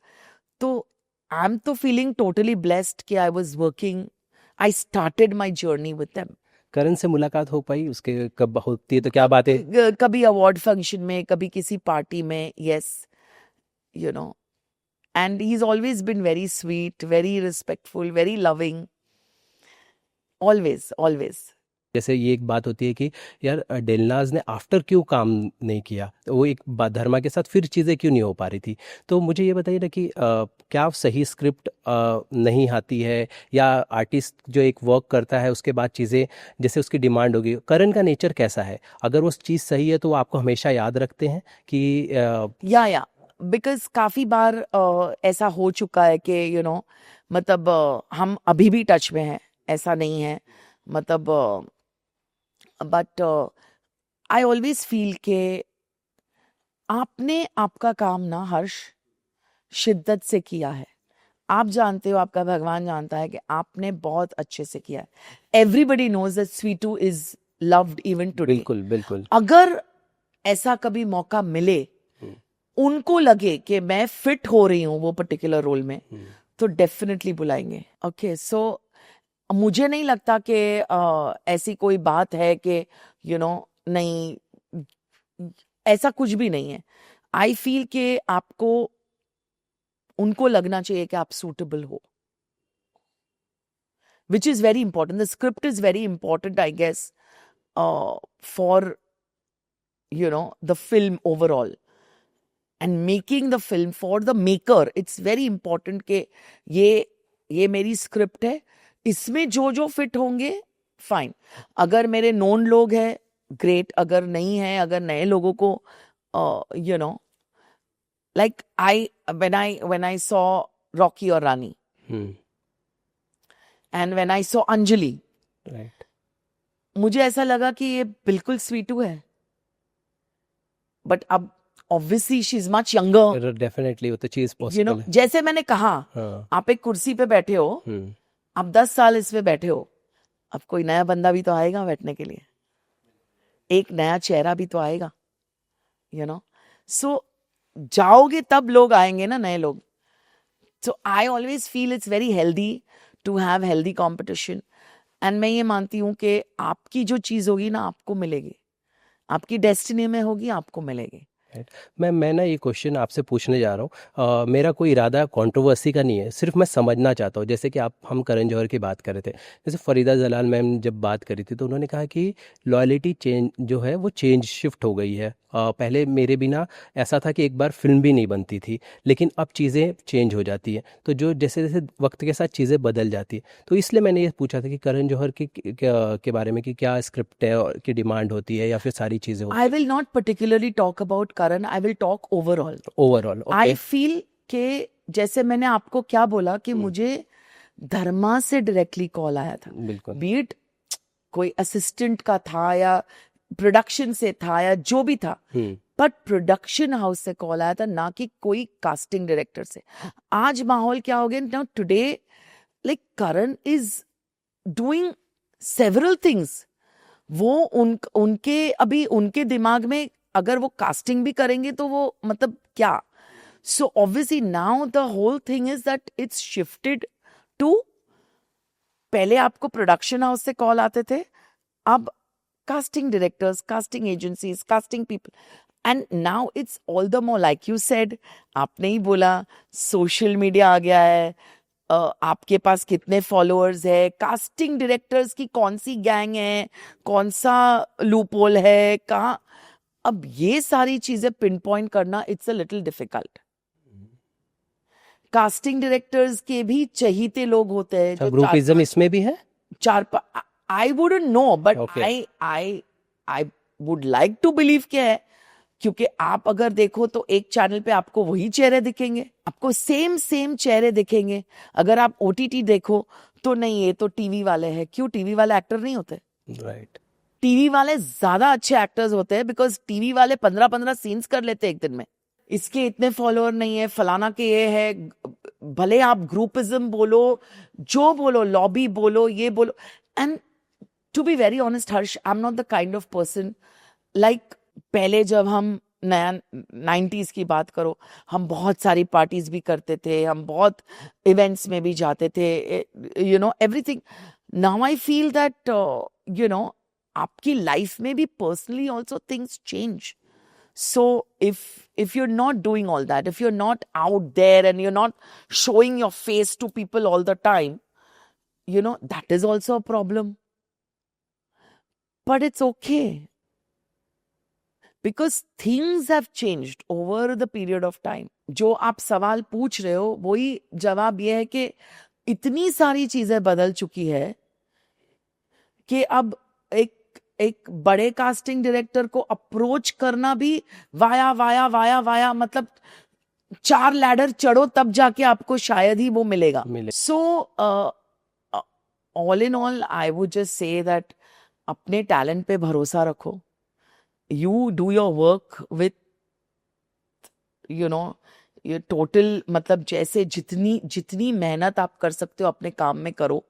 तो आई एम तो फीलिंग टोटली ब्लेस्ड कि I started my journey with them.
Karan से मुलाकात हो पाई, उसके कब होती है तो क्या बात है?
कभी अवार्ड फंक्शन में, कभी किसी पार्टी में, yes, you know. And he is always been very sweet, very respectful, very loving, always.
जैसे ये एक बात होती है कि यार डेलनाज ने आफ्टर क्यों काम नहीं किया, तो वो एक बात धर्मा के साथ फिर चीज़ें क्यों नहीं हो पा रही थी। तो मुझे ये बताइए ना कि क्या सही स्क्रिप्ट नहीं आती है, या आर्टिस्ट जो एक वर्क करता है उसके बाद चीज़ें जैसे उसकी डिमांड होगी। करण का नेचर कैसा है, अगर वो चीज़ सही है तो वो आपको हमेशा याद रखते हैं कि
या बिकॉज काफी बार ऐसा हो चुका है कि यू नो, मतलब हम अभी भी टच में हैं, ऐसा नहीं है, मतलब बट आई ऑलवेज फील के आपने आपका काम ना हर्ष शिद्दत से किया है। आप जानते हो, आपका भगवान जानता है कि आपने बहुत अच्छे से किया है। Everybody knows that Sweetu is loved even today.
बिल्कुल बिल्कुल।
अगर ऐसा कभी मौका मिले, उनको लगे कि मैं फिट हो रही हूँ वो पर्टिकुलर रोल में, तो डेफिनेटली बुलाएंगे। ओके, सो मुझे नहीं लगता कि ऐसी कोई बात है कि यू नो, नहीं, ऐसा कुछ भी नहीं है। आई फील कि आपको, उनको लगना चाहिए कि आप सूटेबल हो, which is very important. The script is very important, I guess, for you know the film overall and making the film for the maker. It's very important कि ये मेरी स्क्रिप्ट है, इसमें जो जो फिट होंगे फाइन। अगर मेरे नोन लोग हैं ग्रेट, अगर नहीं है, अगर नए लोगों को you know, like when I saw Rocky और Rani and when I saw Anjali,
right.
मुझे ऐसा लगा कि ये बिल्कुल स्वीटू है, बट अब obviously she is much younger,
definitely वो तो चीज़
यू नो।
पॉसिबल है।
जैसे मैंने कहा,
हाँ।
आप एक कुर्सी पे बैठे हो, आप 10 साल इस पे बैठे हो, अब कोई नया बंदा भी तो आएगा बैठने के लिए, एक नया चेहरा भी तो आएगा, यू नो। सो जाओगे तब लोग आएंगे ना, नए लोग। So I always feel it's very healthy to have healthy competition. And मैं ये मानती हूँ कि आपकी जो चीज़ होगी ना, आपको मिलेगी, आपकी डेस्टिनी में होगी, आपको मिलेगी।
मैं ना ये क्वेश्चन आपसे पूछने जा रहा हूँ, मेरा कोई इरादा कंट्रोवर्सी का नहीं है, सिर्फ मैं समझना चाहता हूँ। जैसे कि हम करण जौहर की बात कर रहे थे, जैसे फरीदा जलाल मैम जब बात करी थी तो उन्होंने कहा कि लॉयल्टी चेंज जो है वो चेंज शिफ्ट हो गई है। पहले मेरे बिना ऐसा था कि एक बार फिल्म भी नहीं बनती थी, लेकिन अब चीज़ें चेंज हो जाती हैं, तो जो जैसे जैसे वक्त के साथ चीज़ें बदल जाती हैं। तो इसलिए मैंने ये पूछा था कि करण जौहर के बारे में कि क्या स्क्रिप्ट है और की डिमांड होती है या फिर सारी चीज़ें
I will not particularly talk about Karan. I will talk overall.
Overall?
I feel कि जैसे मैंने आपको क्या बोला कि मुझे धर्मा से डायरेक्टली कॉल आया था,
बिल्कुल।
बीट कोई असिस्टेंट का था या प्रोडक्शन से था या जो भी था, बट प्रोडक्शन हाउस से कॉल आया था, ना कि कोई कास्टिंग डायरेक्टर से। आज माहौल क्या हो गया ना, today like Karan is doing several things. वो उनके अभी उनके दिमाग में अगर वो कास्टिंग भी करेंगे तो वो मतलब क्या। So obviously now the whole thing is that it's shifted to, पहले आपको प्रोडक्शन हाउस से कॉल आते थे, अब casting directors, casting agencies, casting people, and now it's all the more like you said, आपने ही बोला social media आ गया है, आपके पास कितने फॉलोअर्स है, कास्टिंग डायरेक्टर्स की कौन सी गैंग है, कौन सा लूपहोल है, कहाँ, अब ये सारी चीजें पिन पॉइंट करना it's a little difficult. Casting directors के भी चहीते लोग होते हैं जो
ग्रुपिज्म इसमें भी है.
I wouldn't know, but
Okay.
I would like to believe क्या है, क्योंकि आप अगर देखो तो एक चैनल पे आपको वही चेहरे दिखेंगे, आपको सेम चेहरे दिखेंगे. अगर आप OTT देखो तो नहीं, ये तो टीवी वाले हैं. क्यों टीवी वाले एक्टर नहीं होते?
राइट.
टीवी वाले ज्यादा अच्छे एक्टर्स होते हैं, बिकॉज टीवी वाले 15-15 सीन्स कर लेते हैं एक दिन में. इसके इतने फॉलोअर नहीं है, फलाना के ये है, भले आप ग्रुपिज्म बोलो, जो बोलो, लॉबी बोलो, ये बोलो. And to be very honest Harsh, I am not the kind of person like पहले जब हम नया 90s की बात करो, हम बहुत सारी पार्टीज भी करते थे, हम बहुत इवेंट्स में भी जाते थे, you know everything. Now I feel that you know आपकी लाइफ में भी personally also things change. So if you're not doing all that, if you're not out there and you're not showing your face to people all the time, you know, that is also a problem. But it's okay. Because things have changed over the period of time. जो आप सवाल पूछ रहे हो वही जवाब ये है कि इतनी सारी चीजें बदल चुकी है कि अब एक बड़े कास्टिंग डायरेक्टर को अप्रोच करना भी वाया मतलब 4 लैडर चढ़ो तब जाके आपको शायद ही वो मिलेगा. So all in all I would just say that अपने टैलेंट पे भरोसा रखो. You do your work with you know ये टोटल, मतलब जैसे जितनी मेहनत आप कर सकते हो अपने काम में करो.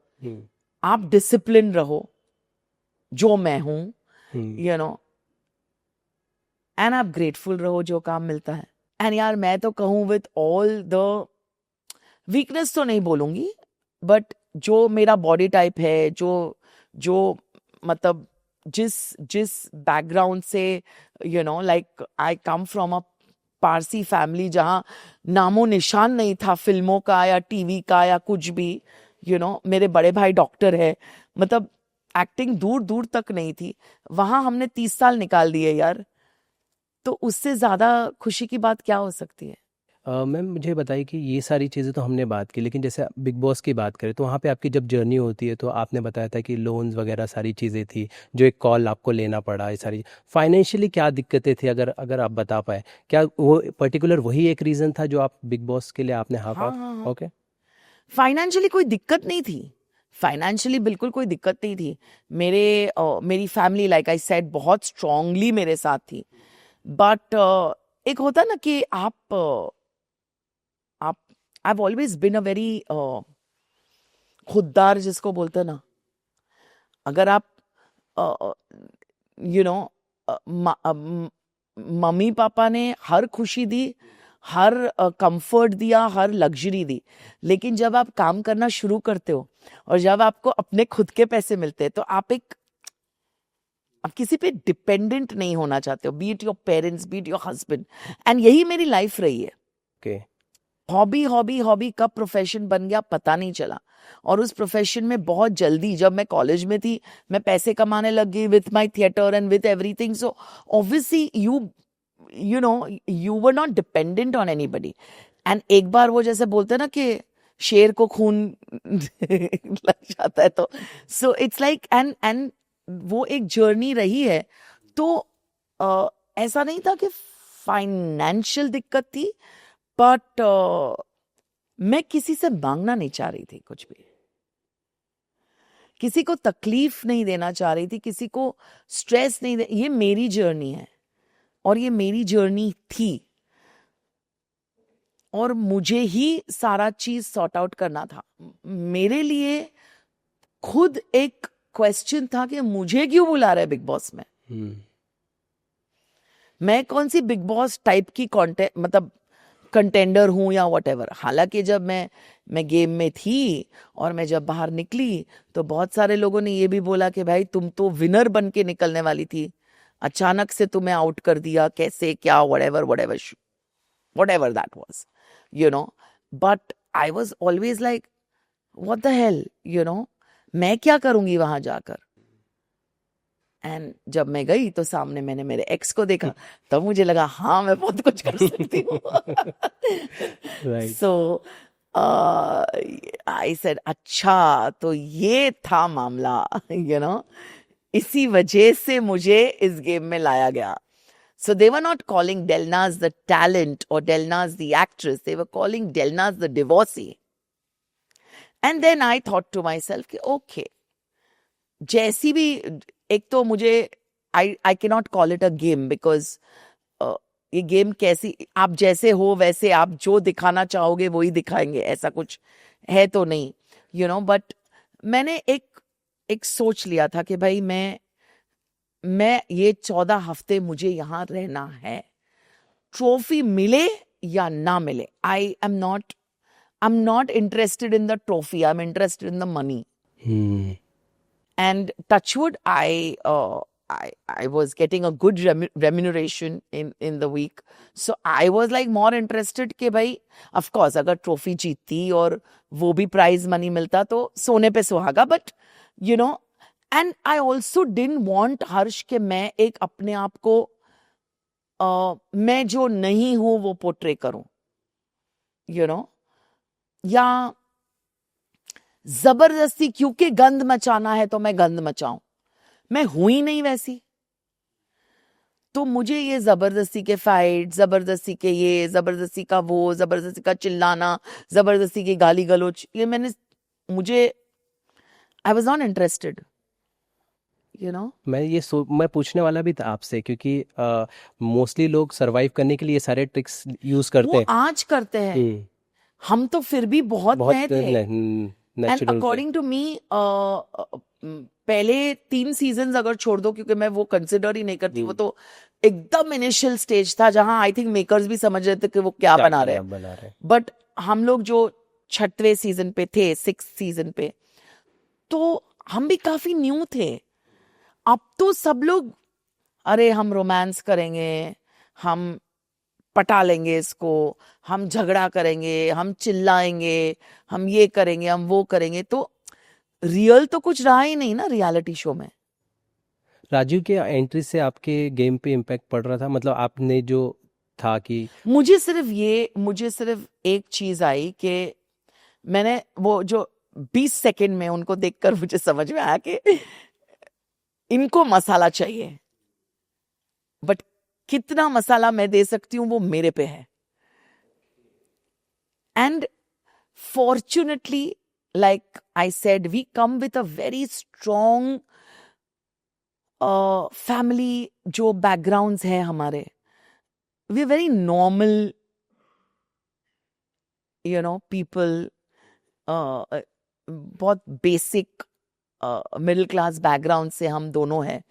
आप डिसिप्लिन रहो जो मैं हूं, यू नो, एंड आप ग्रेटफुल रहो जो काम मिलता है. एंड यार मैं तो कहूं विथ ऑल द वीकनेस तो नहीं बोलूंगी, बट जो मेरा बॉडी टाइप है, जो मतलब जिस बैकग्राउंड से, you know, like I come from a Parsi family जहां नामो निशान नहीं था फिल्मों का या टीवी का या कुछ भी. यू नो मेरे बड़े भाई डॉक्टर है, मतलब एक्टिंग दूर तक नहीं थी. वहां हमने 30 साल निकाल दिए यार, तो उससे ज्यादा खुशी की बात क्या हो सकती है.
मैम मुझे बताइए कि ये सारी चीज़ें तो हमने बात की, लेकिन जैसे बिग बॉस की बात करें तो वहाँ पे आपकी जब जर्नी होती है तो आपने बताया था कि लोन्स वगैरह सारी चीज़ें थी, जो एक कॉल आपको लेना पड़ा, ये सारी फाइनेंशियली क्या दिक्कतें थी, अगर आप बता पाए, क्या वो पर्टिकुलर वही एक रीज़न था जो आप बिग बॉस के लिए आपने हाँ कहा? ओके.
फाइनेंशियली कोई दिक्कत नहीं थी, फाइनेंशियली बिल्कुल कोई दिक्कत नहीं थी. मेरी फैमिली लाइक आई सेड बहुत स्ट्रांगली मेरे साथ थी. बट एक होता ना कि आप I've always been a very खुददार जिसको बोलते हैं ना. अगर आप यू नो मम्मी पापा ने हर खुशी दी, हर कंफर्ट दिया, हर लग्जरी दी, लेकिन जब आप काम करना शुरू करते हो और जब आपको अपने खुद के पैसे मिलते हैं तो आप किसी पे डिपेंडेंट नहीं होना चाहते हो, B it your parents, B it your husband. And यही मेरी लाइफ रही है.
ओके.
हॉबी कब प्रोफेशन बन गया पता नहीं चला. और उस प्रोफेशन में बहुत जल्दी, जब मैं कॉलेज में थी, मैं पैसे कमाने लग गई with my theatre and with everything. So obviously you know you were not dependent on anybody. And एक बार वो जैसे बोलते हैं ना कि शेर को खून लग जाता है, तो सो इट्स लाइक एंड वो एक जर्नी रही है. तो ऐसा नहीं था कि फाइनेंशियल दिक्कत थी, बट मैं किसी से मांगना नहीं चाह रही थी कुछ भी, किसी को तकलीफ नहीं देना चाह रही थी, किसी को स्ट्रेस नहीं दे. ये मेरी जर्नी है और ये मेरी जर्नी थी और मुझे ही सारा चीज सॉर्ट आउट करना था. मेरे लिए खुद एक क्वेश्चन था कि मुझे क्यों बुला रहे बिग बॉस में. मैं कौन सी बिग बॉस टाइप की कंटेंट, मतलब कंटेंडर हूँ या व्हाटएवर। हालांकि जब मैं गेम में थी और मैं जब बाहर निकली तो बहुत सारे लोगों ने ये भी बोला कि भाई तुम तो विनर बन के निकलने वाली थी, अचानक से तुम्हें आउट कर दिया, कैसे, क्या, whatever whatever whatever that was, you know. But I was always like what the hell, you know, मैं क्या करूंगी वहां जाकर। एंड जब मैं गई तो सामने मैंने मेरे एक्स को देखा, तब मुझे लगा हाँ मैं बहुत कुछ कर सकती हूँ।
राइट।
सो आई सेड अच्छा तो ये था मामला, यू नो, इसी वजह से मुझे इस गेम में लाया गया। So they were not calling Delnaz the talent or Delnaz the actress. They were calling Delnaz the divorcee. And then I thought to myself कि okay, जैसी भी, एक तो मुझे I cannot call it a game because ये गेम कैसी, आप जैसे हो वैसे आप जो दिखाना चाहोगे वही दिखाएंगे, ऐसा कुछ है तो नहीं, यू नो। बट मैंने एक सोच लिया था कि भाई मैं ये 14 हफ्ते मुझे यहाँ रहना है, ट्रॉफी मिले या ना मिले। I'm not interested in the trophy, I'm interested in the money. And touchwood, I was getting a good remuneration in the week, so I was like more interested कि भाई of course अगर ट्रॉफी जीतती और वो भी प्राइज मनी मिलता तो सोने पे सुहागा, but you know. And I also didn't want Harsh के मैं एक अपने आप को मैं जो नहीं हूं वो पोर्ट्रे करूं, यू नो, या जबरदस्ती क्योंकि गंद मचाना है तो मैं गंद मचाऊं, मैं हुई नहीं वैसी। तो मुझे ये जबरदस्ती के फाइट, जबरदस्ती के ये, जबरदस्ती का वो, जबरदस्ती का चिल्लाना, जबरदस्ती की गाली गलोच, ये मुझे I was not interested, you know.
मैं पूछने वाला भी था आपसे, क्योंकि मोस्टली लोग सरवाइव करने के लिए ये सारे ट्रिक्स यूज करते
वो
हैं।
आज करते हैं, हम तो फिर भी बहुत नए थे। And
natural
according to me पहले 3 सीजन्स अगर छोड़ दो, क्योंकि मैं वो कंसिडर ही नहीं करती, वो तो एकदम इनिशियल स्टेज था जहां आई थिंक मेकर्स भी समझ रहे थे कि वो क्या बना रहे हैं। बट हम लोग जो 6वें सीजन पे थे, 6th सीजन पे, तो हम भी काफी न्यू थे। अब तो सब लोग अरे हम रोमांस करेंगे, हम पटा लेंगे इसको, हम झगड़ा करेंगे, हम चिल्लाएंगे, हम ये करेंगे, हम वो करेंगे। तो रियल तो कुछ रहा ही नहीं ना रियलिटी शो में।
राजू के एंट्री से आपके गेम पे इम्पैक्ट पड़ रहा था, मतलब आपने जो था कि
मुझे सिर्फ एक चीज आई कि मैंने वो जो 20 सेकंड में उनको देखकर मुझे समझ में आया कि इनको मसाला चाहिए, बट कितना मसाला मैं दे सकती हूं वो मेरे पे है। And fortunately, like I said, we come with a very strong family जो backgrounds है हमारे, we are very normal, you know, people, बहुत basic middle class background से हम दोनों हैं।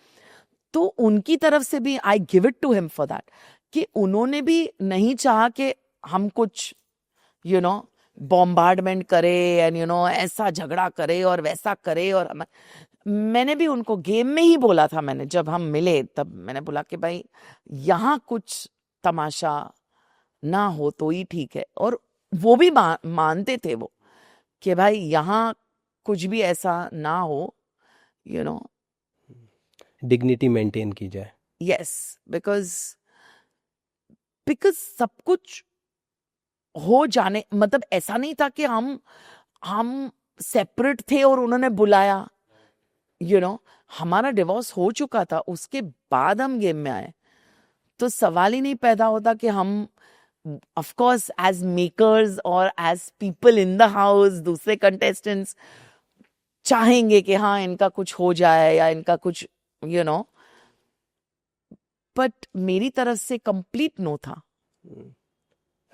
तो उनकी तरफ से भी I give it to him for that, कि उन्होंने भी नहीं चाहा कि हम कुछ, you know, बॉम्बार्डमेंट करे एंड यू नो ऐसा झगड़ा करे और वैसा करे। और मैंने भी उनको गेम में ही बोला था, मैंने जब हम मिले तब मैंने बोला कि भाई यहाँ कुछ तमाशा ना हो तो ही ठीक है। और वो भी मानते थे वो कि भाई यहाँ कुछ भी ऐसा ना हो, यू नो,
डिग्निटी मेंटेन की जाए।
यस, बिकॉज सब कुछ हो जाने, मतलब ऐसा नहीं था कि हम सेपरेट थे और उन्होंने बुलाया, यू नो, हमारा डिवोर्स हो चुका था, उसके बाद हम गेम में आए। तो सवाल ही नहीं पैदा होता कि हम ऑफ कोर्स एज मेकर्स और as people in the house, दूसरे कंटेस्टेंट्स चाहेंगे कि हाँ इनका कुछ हो जाए या इनका कुछ, यू नो, बट मेरी तरफ से कंप्लीट नो था।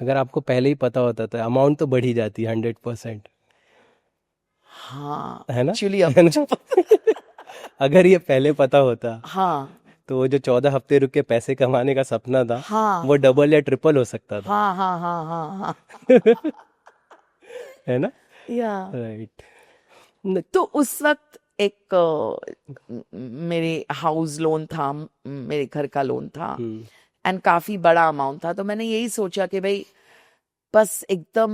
अगर आपको पहले ही पता होता तो अमाउंट तो बढ़ ही जाती 100%।
हाँ,
है ना?
एक्चुअली अब
अगर ये पहले पता होता
हाँ,
तो वो जो 14 हफ्ते रुक के पैसे कमाने का सपना था
हाँ
वो डबल या ट्रिपल हो सकता था।
हाँ हाँ हाँ हाँ हाँ
है ना?
या
राइट।
तो उस वक्त एक मेरे हाउस लोन था, मेरे घर का लोन था, एंड काफी बड़ा अमाउंट था। तो मैंने यही सोचा कि भाई बस एकदम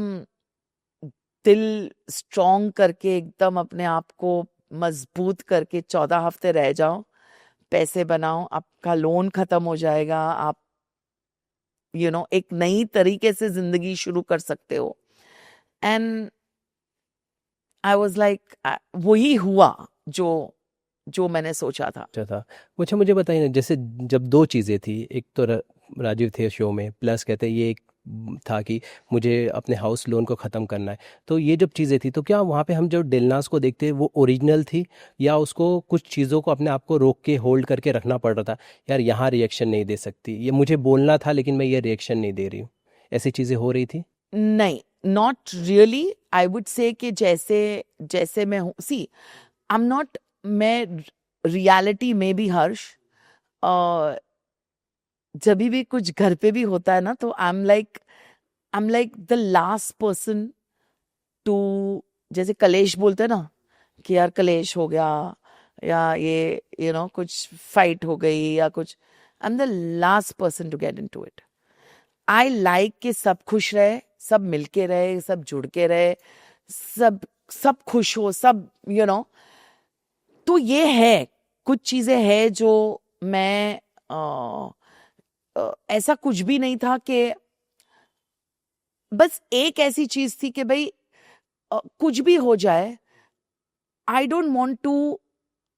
दिल स्ट्रॉन्ग करके, एकदम अपने आप को मजबूत करके 14 हफ्ते रह जाओ, पैसे बनाओ, आपका लोन खत्म हो जाएगा, आप एक नई तरीके से जिंदगी शुरू कर सकते हो। एंड आई वाज लाइक वही हुआ जो जो मैंने सोचा था।
अच्छा था। अच्छा मुझे बताइए ना, जैसे जब दो चीज़ें थी, एक तो राजीव थे शो में, प्लस कहते हैं ये एक था कि मुझे अपने हाउस लोन को ख़त्म करना है। तो ये जब चीज़ें थी तो क्या वहाँ पे हम जो दिलनाज़ को देखते हैं वो ओरिजिनल थी, या उसको कुछ चीज़ों को अपने आप को रोक के होल्ड करके रखना पड़ रहा था, यार यहाँ रिएक्शन नहीं दे सकती, ये मुझे बोलना था लेकिन मैं ये रिएक्शन नहीं दे रही हूँ, ऐसी चीज़ें हो रही थी?
नहीं, not really. I would say कि जैसे जैसे मैं हूँ, सी आई एम नॉट, मैं रियलिटी में भी हर्ष, जब भी कुछ घर पे भी होता है ना, तो I am like the last person to, जैसे कलेश बोलते हैं ना कि यार कलेश हो गया, या ये कुछ फाइट हो गई या कुछ, I am the last person to get into it. I like कि सब खुश रहे, सब मिलके रहे, सब जुड़ के रहे, सब सब खुश हो, सब तो ये है, कुछ चीजें हैं जो मैं ऐसा कुछ भी नहीं था कि, बस एक ऐसी चीज थी कि भाई कुछ भी हो जाए, I don't want to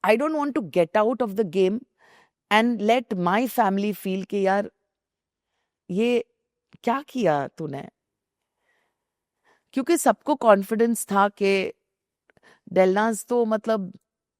I don't want to get out of the game and let my family feel कि यार ये क्या किया तूने। क्योंकि सबको कॉन्फिडेंस था कि डेलनाज तो मतलब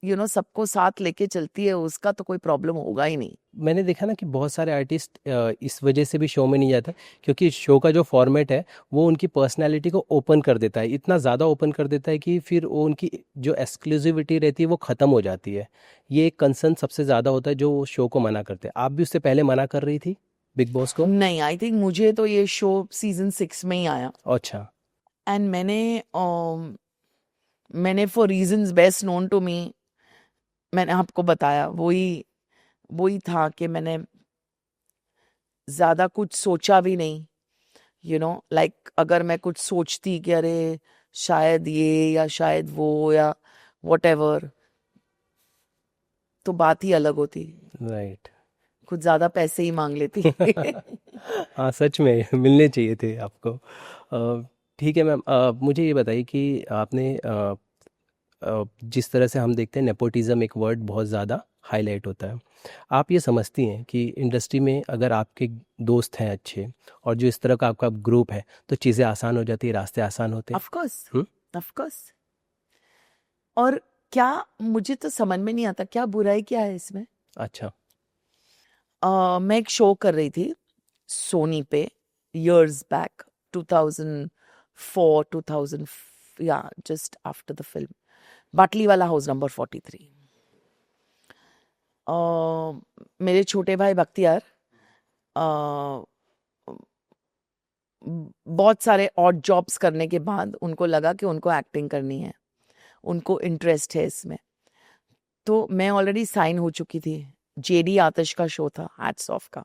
सबको साथ लेके चलती है, उसका तो कोई प्रॉब्लम होगा ही नहीं।
मैंने देखा ना कि बहुत सारे आर्टिस्ट इस वजह से भी शो में नहीं जाता, क्योंकि शो का जो फॉर्मेट है वो उनकी पर्सनैलिटी को ओपन कर देता है, इतना ज़्यादा ओपन कर देता है कि फिर वो उनकी जो एक्सक्लूसिविटी रहती है वो ख़त्म हो जाती है। ये एक कंसर्न सबसे ज़्यादा होता है जो शो को मना करते हैं। आप भी उससे पहले मना कर रही थी बिग बॉस को?
नहीं, आई थिंक मुझे तो ये शो सीजन 6 में ही आया,
अच्छा।
एंड मैंने for reasons best known to me, मैंने आपको बताया, वही वही था कि मैंने ज्यादा कुछ सोचा भी नहीं, लाइक अगर मैं कुछ सोचती कि अरे शायद ये या शायद वो या whatever, तो बात ही अलग होती,
राइट।
कुछ ज्यादा पैसे ही मांग लेती।
हाँ सच में मिलने चाहिए थे आपको। ठीक है मैम, मुझे ये बताइए कि आपने जिस तरह से हम देखते हैं नेपोटिज्म एक वर्ड बहुत ज़्यादा हाईलाइट होता है, आप ये समझती हैं कि इंडस्ट्री में अगर आपके दोस्त हैं अच्छे और जो इस तरह का आपका ग्रुप है तो चीज़ें आसान हो जाती है, रास्ते आसान होते हैं?
Of course,
hmm?
Of course. और क्या, मुझे तो समझ में नहीं आता क्या बुराई क्या है इसमें।
अच्छा।
मैं एक शो कर रही थी सोनी पे years back, 2004, 2000, या जस्ट आफ्टर द फिल्म, बाटली वाला हाउस नंबर 43। मेरे छोटे भाई बख्तियार बहुत सारे ऑड जॉब्स करने के बाद उनको लगा कि उनको एक्टिंग करनी है, उनको इंटरेस्ट है इसमें। तो मैं ऑलरेडी साइन हो चुकी थी, जेडी आतिश का शो था हैट्स ऑफ का।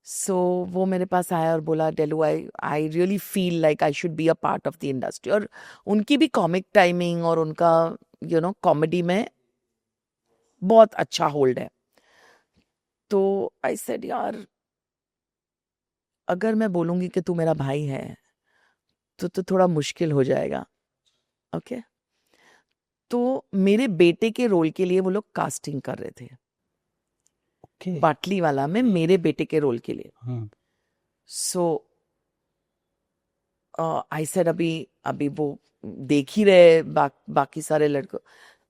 सो वो मेरे पास आया और बोला, डेलू I I really feel like I should be a part of the industry. और उनकी भी कॉमिक टाइमिंग और उनका कॉमेडी में बहुत अच्छा होल्ड है। तो आई सेड यार, अगर मैं बोलूंगी कि तू मेरा भाई है तो थोड़ा मुश्किल हो जाएगा। ओके, तो मेरे बेटे के रोल के लिए वो लोग कास्टिंग कर रहे थे
ओके।
बाटली वाला में, मेरे बेटे के रोल के लिए।
हम्म।
सो आई सेड अभी अभी वो देख ही रहे बाकी सारे लड़कों।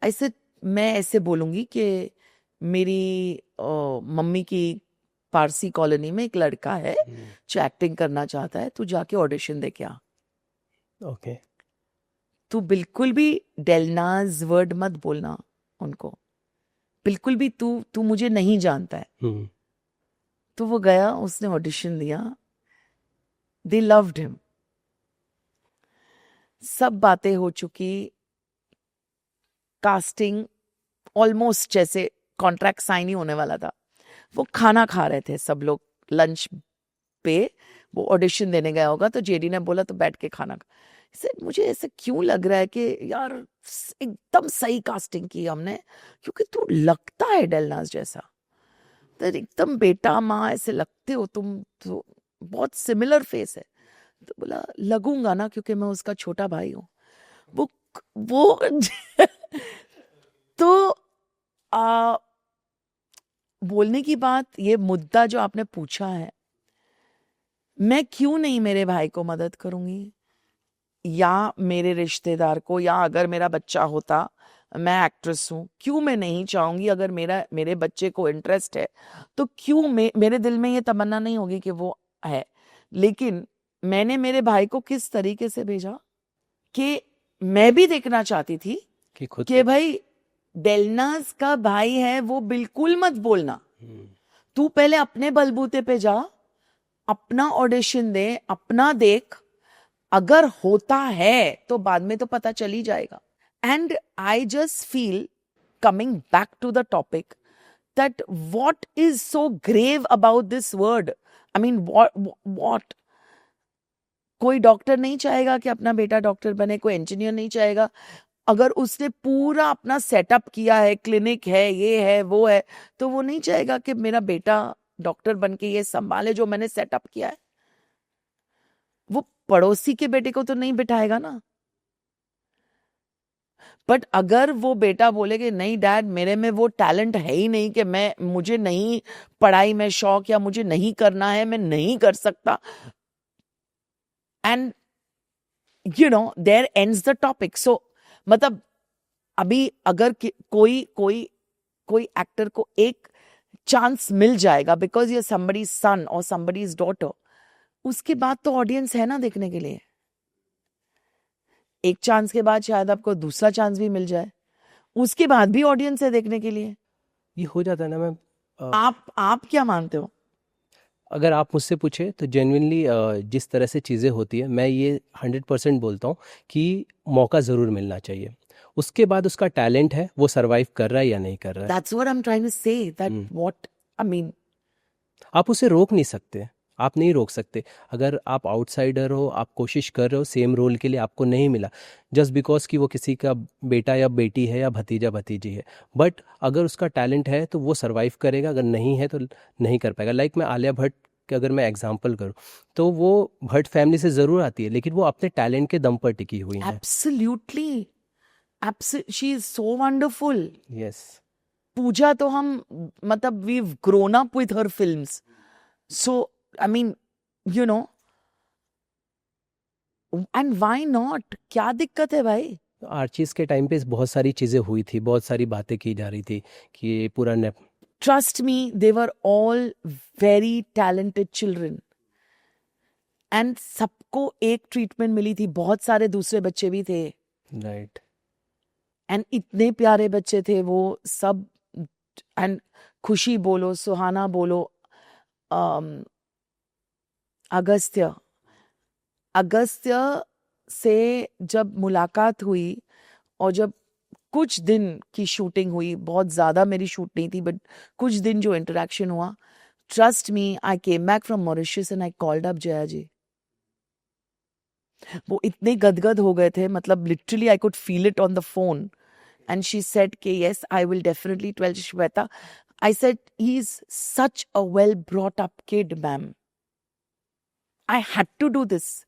ऐसे मैं ऐसे बोलूंगी कि मेरी मम्मी की पारसी कॉलोनी में एक लड़का है जो एक्टिंग करना चाहता है, तू जाके ऑडिशन दे के आ।
ओके।
तू बिल्कुल भी डेलनाज वर्ड मत बोलना उनको, बिल्कुल भी तू तू मुझे नहीं जानता है।
हम्म।
तो वो गया, उसने ऑडिशन दिया, दे लव्ड हिम, सब बातें हो चुकी, कास्टिंग ऑलमोस्ट जैसे कॉन्ट्रैक्ट साइन ही होने वाला था। वो खाना खा रहे थे सब लोग लंच पे, वो ऑडिशन देने गया होगा, तो जेडी ने बोला तो बैठ के खाना खा। मुझे ऐसे क्यों लग रहा है कि यार एकदम सही कास्टिंग की हमने, क्योंकि तू लगता है डेलनाज जैसा, तो एकदम बेटा माँ ऐसे लगते हो तुम, तो बहुत सिमिलर फेस है। तो बोला लगूंगा ना, क्योंकि मैं उसका छोटा भाई हूँ। वो तो आ, बोलने की बात, ये मुद्दा जो आपने पूछा है, मैं क्यों नहीं मेरे भाई को मदद करूंगी, या मेरे रिश्तेदार को, या अगर मेरा बच्चा होता, मैं एक्ट्रेस हूं, क्यों मैं नहीं चाहूंगी, अगर मेरे बच्चे को इंटरेस्ट है तो क्यों मेरे दिल में ये तमन्ना नहीं होगी कि वो है। लेकिन मैंने मेरे भाई को किस तरीके से भेजा कि मैं भी देखना चाहती थी
कि खुद
कि भाई डेलनाज का भाई है, वो बिल्कुल मत बोलना, तू पहले अपने बलबूते पे जा, अपना ऑडिशन दे, अपना देख, अगर होता है तो बाद में तो पता चल ही जाएगा। And I just feel, coming back to the topic, that what is so grave about this word? I mean, what? कोई डॉक्टर नहीं चाहेगा कि अपना बेटा डॉक्टर बने, कोई इंजीनियर नहीं चाहेगा। अगर उसने पूरा अपना सेटअप किया है, क्लिनिक है, ये है, वो है, तो वो नहीं चाहेगा कि मेरा बेटा डॉक्टर बन के ये संभाले जो मैंने सेटअप किया है। वो पड़ोसी के बेटे को तो नहीं बिठाएगा ना। बट अगर वो बेटा बोले कि नहीं डैड, मेरे में वो टैलेंट है ही नहीं, कि मुझे नहीं पढ़ाई में शौक, या मुझे नहीं करना है, मैं नहीं कर सकता, and there ends the topic. So मतलब अभी अगर कोई एक्टर को एक चांस मिल जाएगा बिकॉज ये समबडीज सन और समबडीज डॉटर, उसके बाद तो ऑडियंस है ना देखने के लिए। एक चांस के बाद शायद आपको दूसरा चांस भी मिल जाए, उसके बाद भी ऑडियंस है देखने के लिए।
ये हो जाता है ना मैम।
आप क्या मानते हो?
अगर आप मुझसे पूछे तो जेन्युइनली जिस तरह से चीज़ें होती है, मैं ये 100% बोलता हूँ कि मौका ज़रूर मिलना चाहिए। उसके बाद उसका टैलेंट है, वो सरवाइव कर रहा है या नहीं कर रहा है,
That's what I'm trying to say, that what I mean,
आप उसे रोक नहीं सकते, आप नहीं रोक सकते। अगर आप आउटसाइडर हो, आप कोशिश कर रहे हो, सेम रोल के लिए आपको नहीं मिला, जस्ट बिकॉज कि वो किसी का बेटा या बेटी है या भतीजा भतीजी है, बट अगर उसका टैलेंट है तो वो सरवाइव करेगा, अगर नहीं है तो नहीं कर पाएगा। लाइक मैं आलिया भट्ट के अगर मैं एग्जांपल करूं, तो वो भट्ट फैमिली से ज़रूर आती है, लेकिन वो अपने टैलेंट के दम पर टिकी हुई है।
absolutely, she is so wonderful.
Yes.
Pooja तो हम मतलब we've grown up with her films, so I mean, you know, and why not? क्या दिक्कत है भाई?
आर्चीज के टाइम पे बहुत सारी चीज़ें हुई थी, बहुत सारी बातें की जा रही थी कि ये पूरा
Trust me, they were all very talented children. And सबको एक ट्रीटमेंट मिली थी, बहुत सारे दूसरे बच्चे भी थे,
राइट।
एंड इतने प्यारे बच्चे थे वो सब। एंड खुशी बोलो, सुहाना बोलो, अगस्त्य से जब मुलाकात हुई और जब कुछ दिन की शूटिंग हुई, बहुत ज़्यादा मेरी शूट नहीं थी, बट कुछ दिन जो इंटरेक्शन हुआ, trust me, I came back from Mauritius and I called up Jaya ji. वो इतने गदगद हो गए थे, मतलब literally I could feel it on the phone, and she said के yes I will definitely tell Shweta. I said he is such a well brought up kid ma'am, I had to do this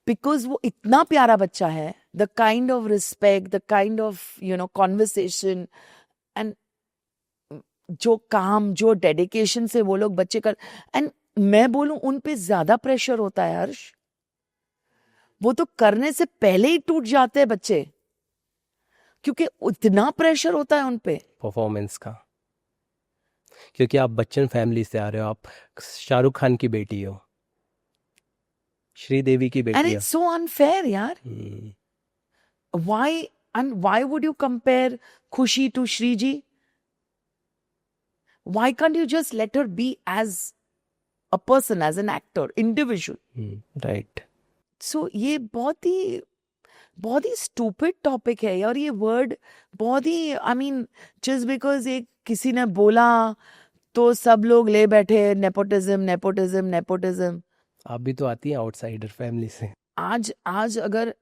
because वो इतना प्यारा बच्चा है, the kind of respect, the kind of conversation, and जो काम, जो डेडिकेशन से वो लोग बच्चे कर, एंड मैं बोलूं उन पे ज्यादा प्रेशर होता है हर्ष, वो तो करने से पहले ही टूट जाते हैं बच्चे, क्योंकि इतना प्रेशर होता है उन पे
परफॉर्मेंस का। क्योंकि आप बच्चन फैमिली से आ रहे हो, आप शाहरुख खान की बेटी हो, श्रीदेवी की
एंड
बेटी हो।
इट्स सो अनफेयर यार। Why, and why would you compare Khushi to Shreeji? Why can't you just let her be as a person, as an actor, individual?
Right.
So ये बहुत ही स्टूपिड टॉपिक है यार. ये वर्ड बहुत ही, आई मीन, जस्ट बिकॉज एक किसी ने बोला तो सब लोग ले बैठे नेपोटिज्म नेपोटिज्म नेपोटिज्म.
आप भी तो आती हैं आउटसाइडर फैमिली से.
आज अगर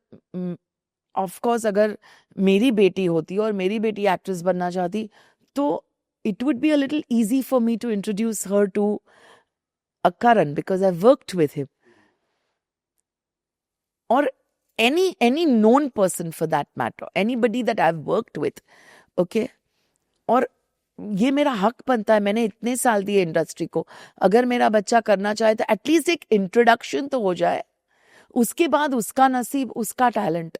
ऑफ कोर्स अगर मेरी बेटी होती और मेरी बेटी एक्ट्रेस बनना चाहती तो it would be a little easy for me to introduce her to a Karan because I've worked with him, or any known person for that matter, anybody that I've worked with. Okay, और ये मेरा हक बनता है. मैंने इतने साल दिए इंडस्ट्री को. अगर मेरा बच्चा करना चाहे तो एटलीस्ट एक इंट्रोडक्शन तो हो जाए. उसके बाद उसका नसीब, उसका talent.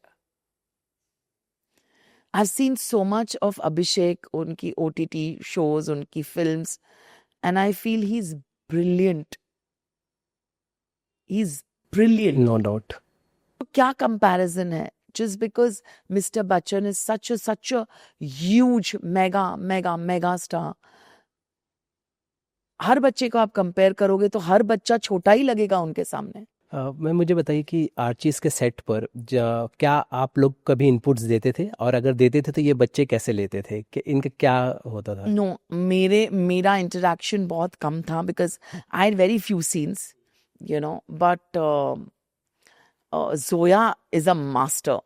I've seen so much of Abhishek, उनकी OTT shows, उनकी films, and I feel he's brilliant. He's brilliant.
No doubt.
तो क्या comparison है? Just because Mr. Bachchan is such a huge mega star. हर बच्चे को आप कंपेयर करोगे तो हर बच्चा छोटा ही लगेगा उनके सामने.
मैम मुझे बताइए कि आर्चीज के सेट पर क्या आप लोग कभी इनपुट्स देते थे, और अगर देते थे तो ये बच्चे कैसे लेते थे, कि इनका क्या होता था?
नो, मेरा इंटरेक्शन बहुत कम था because I had very few scenes, you know. But Zoya is a master.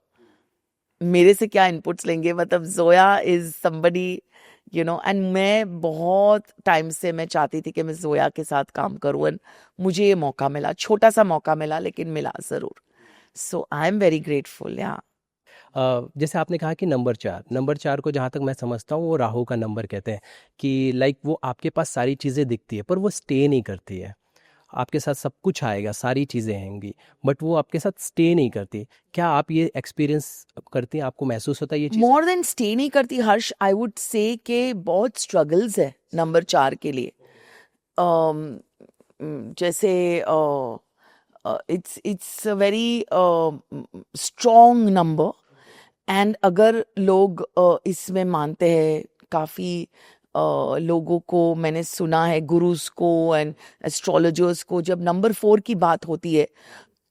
मेरे से क्या इनपुट्स लेंगे, मतलब Zoya is somebody, you know. And मैं बहुत टाइम से मैं चाहती थी कि मैं जोया के साथ काम करूँ, एंड मुझे ये मौका मिला. छोटा सा मौका मिला लेकिन मिला ज़रूर. सो आई एम वेरी ग्रेटफुल. या
जैसे आपने कहा कि नंबर 4 को जहाँ तक मैं समझता हूँ वो राहु का नंबर कहते हैं, कि लाइक वो आपके पास सारी चीज़ें दिखती है पर वो स्टे नहीं करती है. आपके साथ सब कुछ आएगा, सारी चीज़ें आएंगी, बट वो आपके साथ स्टे नहीं करती. क्या आप ये एक्सपीरियंस करती हैं, आपको महसूस होता है ये चीज़?
मोर देन स्टे नहीं करती हर्ष, आई वुड से के बहुत स्ट्रगल्स है नंबर 4 के लिए. जैसे it's a very strong number. And अगर लोग इसमें मानते हैं, काफ़ी लोगों को मैंने सुना है, गुरुज को एंड एस्ट्रोलॉजर्स को, जब नंबर 4 की बात होती है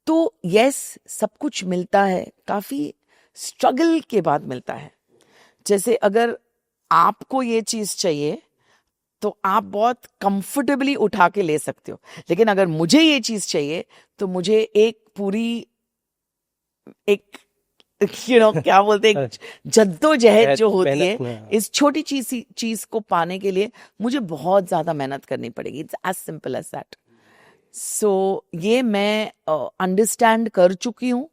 तो यस सब कुछ मिलता है, काफ़ी स्ट्रगल के बाद मिलता है. जैसे अगर आपको ये चीज़ चाहिए तो आप बहुत कंफर्टेबली उठा के ले सकते हो, लेकिन अगर मुझे ये चीज़ चाहिए तो मुझे एक पूरी एक क्या बोलते हैं, जद्दोजहद जो होती है इस छोटी चीज को पाने के लिए मुझे बहुत ज्यादा मेहनत करनी पड़ेगी. It's as simple as that. So ये मैं अंडरस्टैंड कर चुकी हूँ,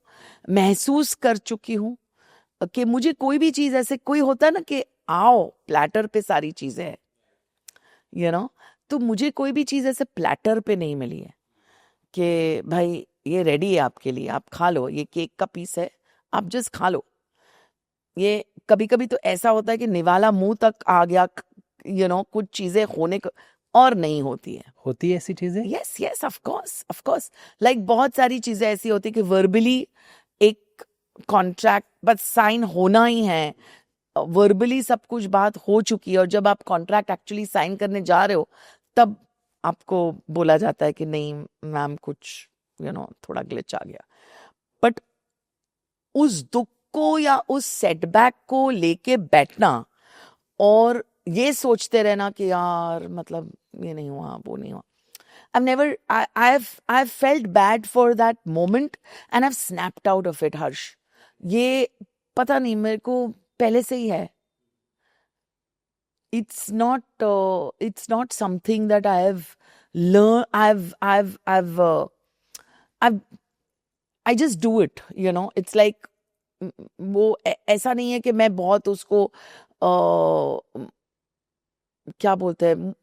महसूस कर चुकी हूँ कि मुझे कोई भी चीज, ऐसे कोई होता है ना कि आओ प्लेटर पे सारी चीजें हैं, यू नो. तो मुझे कोई भी चीज ऐसे प्लेटर पे नहीं मिली है कि भाई ये रेडी है आपके लिए, आप खा लो, ये केक का पीस है, आप जस्ट खा लो. ये कभी कभी तो ऐसा होता है कि निवाला मुंह तक आ गया, यू नो, कुछ चीजें होने को और नहीं होती है
ऐसी चीजें.
Yes of course. लाइक बहुत सारी चीजें ऐसी होती है कि वर्बली एक कॉन्ट्रैक्ट बस साइन होना ही है, वर्बली सब कुछ बात हो चुकी है, और जब आप कॉन्ट्रैक्ट एक्चुअली साइन करने जा रहे हो तब आपको बोला जाता है कि नहीं मैम कुछ थोड़ा ग्लिच आ गया. बट उस दुख को या उस सेटबैक को लेके बैठना और ये सोचते रहना कि यार मतलब ये नहीं हुआ वो नहीं हुआ. I've felt bad for that moment and I've snapped out of it, Harsh. ये पता नहीं मेरे को पहले से ही है. It's not something that I have learned. I just do it, you know. It's like वो ऐसा नहीं है कि मैं बहुत उसको क्या बोलते हैं,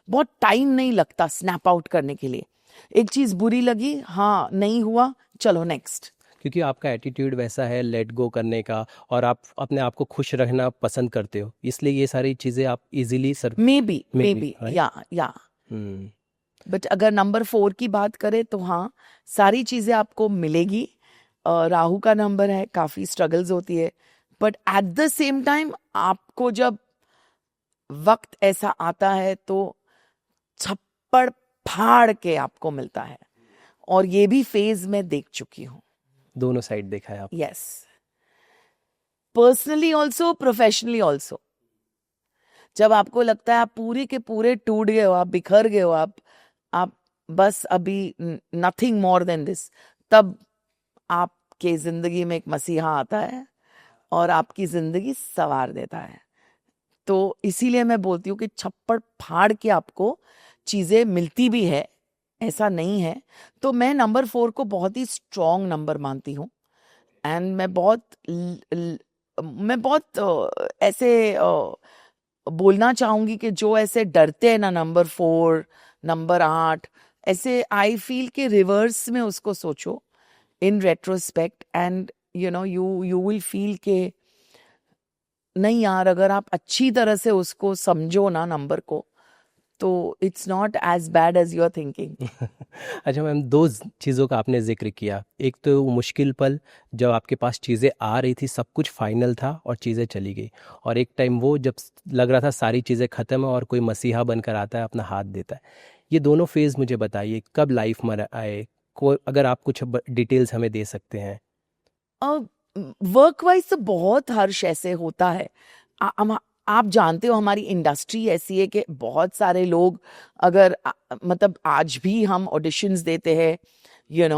बहुत टाइम नहीं लगता स्नैप आउट करने के लिए. एक चीज बुरी लगी, हाँ नहीं हुआ, चलो नेक्स्ट.
क्योंकि आपका एटीट्यूड वैसा है लेट गो करने का, और आप अपने आप को खुश रखना पसंद करते हो, इसलिए ये सारी चीजें आप इजीली
मे बी या. बट अगर नंबर 4 की बात करें तो हाँ सारी चीजें आपको मिलेगी. राहु का नंबर है, काफी स्ट्रगल्स होती है, but at the same time आपको जब वक्त ऐसा आता है तो छप्पड़ फाड़ के आपको मिलता है, और ये भी फेज में देख चुकी हूँ.
दोनों साइड देखा है आप.
Yes, personally also, professionally also. जब आपको लगता है आप पूरे के पूरे टूट गए हो, आप बिखर गए हो, आप बस अभी नथिंग मोर देन दिस, तब आपके जिंदगी में एक मसीहा आता है और आपकी जिंदगी संवार देता है. तो इसीलिए मैं बोलती हूँ कि छप्पड़ फाड़ के आपको चीजें मिलती भी है, ऐसा नहीं है. तो मैं नंबर 4 को बहुत ही स्ट्रॉन्ग नंबर मानती हूँ. एंड मैं बहुत ऐसे बोलना चाहूंगी कि जो ऐसे डरते हैं ना नंबर 4, नंबर 8, ऐसे आई फील के रिवर्स में उसको सोचो इन retrospect, and you will feel के नहीं यार, अगर आप अच्छी तरह से उसको समझो ना नंबर को, तो it's not as bad as you are thinking.
अच्छा मैम, दो चीज़ों का आपने जिक्र किया. एक तो वो मुश्किल पल जब आपके पास चीज़ें आ रही थी, सब कुछ फाइनल था और चीज़ें चली गई, और एक टाइम वो जब लग रहा था सारी चीज़ें ख़त्म है और कोई मसीहा बनकर आता है, अपना हाथ देता है. ये दोनों फेज़ मुझे बताइए, कब लाइफ में आए, को अगर आप कुछ डिटेल्स हमें दे सकते हैं.
वर्क वाइज तो बहुत हर्ष ऐसे होता है. आप जानते हो हमारी इंडस्ट्री ऐसी है कि बहुत सारे लोग, अगर मतलब आज भी हम ऑडिशंस देते हैं, आई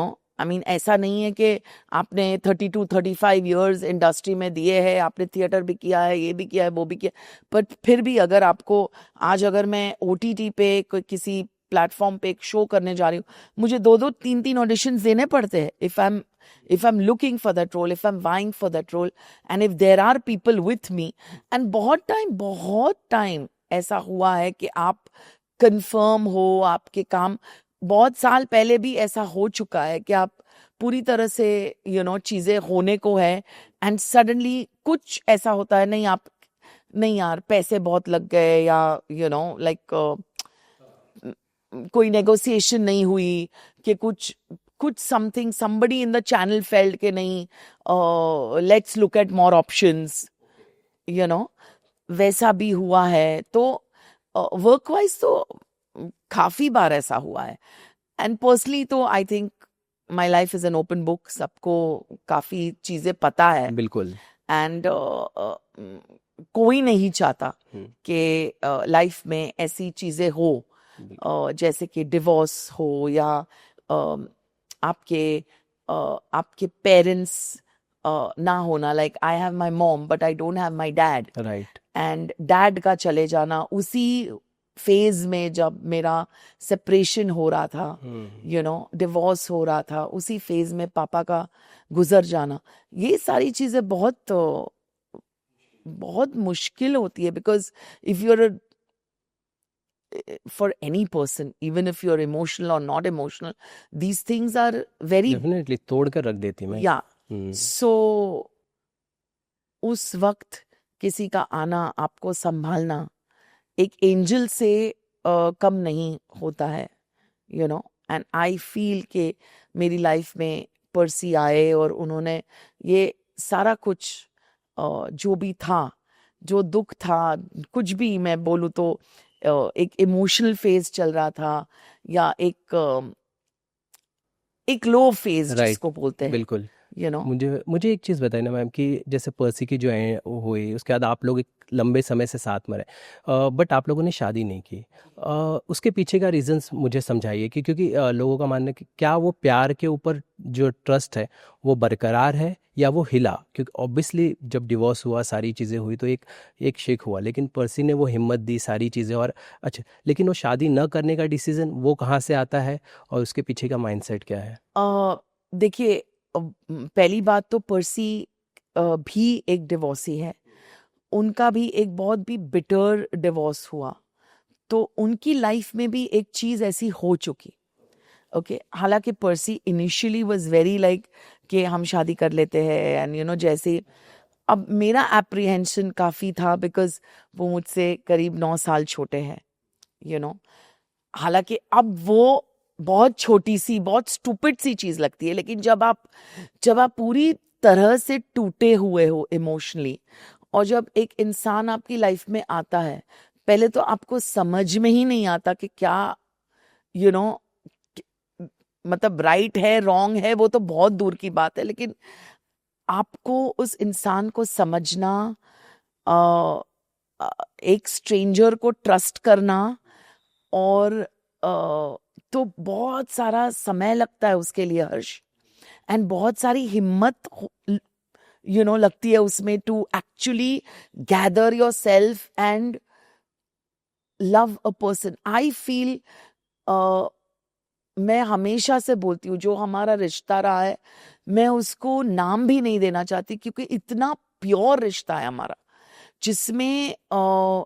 मीन ऐसा नहीं है कि आपने 32-35 इयर्स इंडस्ट्री में दिए हैं, आपने थिएटर भी किया है, ये भी किया है, वो भी किया, बट फिर भी अगर आपको आज, अगर मैं OTT पे किसी प्लेटफॉर्म पे एक शो करने जा रही हूँ, मुझे 2-2, 3-3 ऑडिशंस देने पड़ते हैं if I'm looking for that role, if I'm vying for that role, and if there are people with me. And बहुत टाइम ऐसा हुआ है कि आप कंफर्म हो आपके काम. बहुत साल पहले भी ऐसा हो चुका है कि आप पूरी तरह से चीजें होने को है, एंड सडनली कुछ ऐसा होता है, नहीं यार पैसे बहुत लग गए, या लाइक कोई नेगोशिएशन नहीं हुई, कि कुछ somebody in the channel felt कि नहीं, let's look at more options, वैसा भी हुआ है. तो वर्क वाइज तो काफी बार ऐसा हुआ है. एंड पर्सनली तो I think my life is an open book, सबको काफी चीजें पता है.
बिल्कुल.
एंड कोई नहीं चाहता कि लाइफ में ऐसी चीजें हो, जैसे कि डिवोर्स हो, या आपके पेरेंट्स ना होना. Like I have my mom but I don't have my dad.
Right.
And dad का चले जाना उसी फेज में, जब मेरा सेपरेशन हो रहा था, डिवोर्स हो रहा था, उसी फेज में पापा का गुजर जाना, ये सारी चीजें बहुत मुश्किल होती है. Because if you are for any person, even if you're emotional or not emotional, these things are very
definitely तोड़ कर रख देती मैं.
so उस वक्त किसी का आना, आपको संभालना एक एंजल से कम नहीं होता है, एंड आई फील के मेरी लाइफ में पर्सी आए और उन्होंने ये सारा कुछ जो भी था, जो दुख था, कुछ भी मैं बोलूँ तो एक इमोशनल फेज चल रहा था, या एक लो फेज जिसको बोलते हैं.
बिल्कुल. मुझे एक चीज़ बताइए ना मैम, कि जैसे पर्सी की जो हुई, उसके बाद आप लोग एक लंबे समय से साथ में रहे, बट आप लोगों ने शादी नहीं की. उसके पीछे का रीज़न्स मुझे समझाइए, कि क्योंकि लोगों का मानना है कि क्या वो प्यार के ऊपर जो ट्रस्ट है वो बरकरार है या वो हिला. क्योंकि ऑब्वियसली जब डिवोर्स हुआ, सारी चीज़ें हुई, तो एक शेक हुआ, लेकिन पर्सी ने वो हिम्मत दी, सारी चीज़ें. और अच्छा, लेकिन वो शादी न करने का डिसीज़न वो कहाँ से आता है, और उसके पीछे का माइंडसेट क्या है?
देखिए, पहली बात तो पर्सी भी एक डिवोर्सी है. उनका भी एक बहुत भी बिटर डिवोर्स हुआ, तो उनकी लाइफ में भी एक चीज़ ऐसी हो चुकी. ओके, हालांकि पर्सी इनिशियली वाज वेरी लाइक कि हम शादी कर लेते हैं, एंड जैसे अब मेरा एप्रीहेंशन काफ़ी था, बिकॉज वो मुझसे करीब 9 साल छोटे हैं. हालांकि अब वो बहुत छोटी सी, बहुत स्टूपिड सी चीज़ लगती है, लेकिन जब आप पूरी तरह से टूटे हुए हो इमोशनली, और जब एक इंसान आपकी लाइफ में आता है, पहले तो आपको समझ में ही नहीं आता कि क्या यू नो मतलब राइट है रॉन्ग है, वो तो बहुत दूर की बात है, लेकिन आपको उस इंसान को समझना, अ, एक स्ट्रेंजर को ट्रस्ट करना, और तो बहुत सारा समय लगता है उसके लिए हर्ष, एंड बहुत सारी हिम्मत लगती है उसमें, to actually gather yourself and love a person. I feel, मैं हमेशा से बोलती हूँ, जो हमारा रिश्ता रहा है मैं उसको नाम भी नहीं देना चाहती, क्योंकि इतना प्योर रिश्ता है हमारा, जिसमें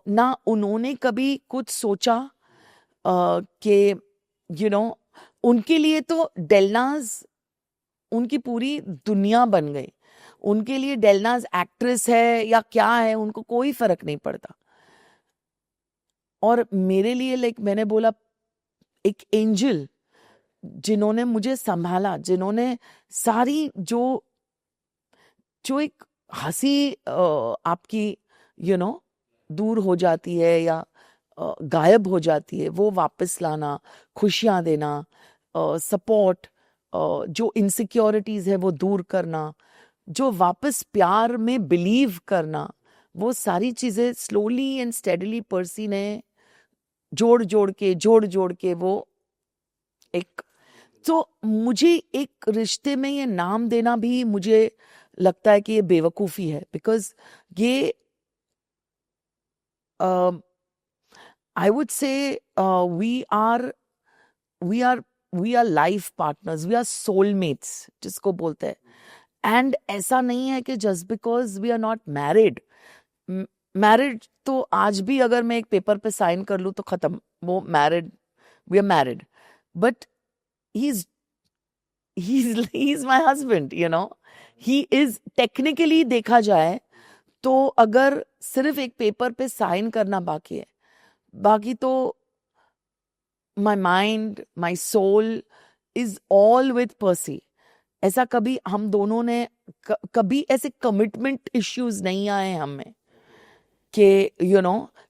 ना उन्होंने कभी कुछ सोचा कि उनके लिए तो डेलनाज उनकी पूरी दुनिया बन गई। उनके लिए डेलनाज एक्ट्रेस है या क्या है, उनको कोई फर्क नहीं पड़ता। और मेरे लिए, लाइक मैंने बोला, एक एंजल जिन्होंने मुझे संभाला, जिन्होंने सारी जो एक हंसी आपकी दूर हो जाती है या गायब हो जाती है, वो वापस लाना, खुशियां देना, सपोर्ट, जो इनसिक्योरिटीज है वो दूर करना, जो वापस प्यार में बिलीव करना, वो सारी चीजें स्लोली एंड स्टेडली पर्सी ने जोड़ जोड़ के वो एक, तो मुझे एक रिश्ते में ये नाम देना भी मुझे लगता है कि ये बेवकूफ़ी है, बिकॉज ये I would say we are we are we are life partners, we are soulmates जिसको बोलते हैं। एंड ऐसा नहीं है कि just because we are not married, married तो आज भी अगर मैं एक पेपर पे साइन कर लूँ तो खत्म, वो married, we are married, but he's he's my husband, he is technically, देखा जाए तो अगर सिर्फ एक पेपर पे साइन करना बाकी है, बाकी तो my mind, my soul is all with Percy। ऐसा कभी हम दोनों ने कभी ऐसे कमिटमेंट इश्यूज नहीं आए हमें कि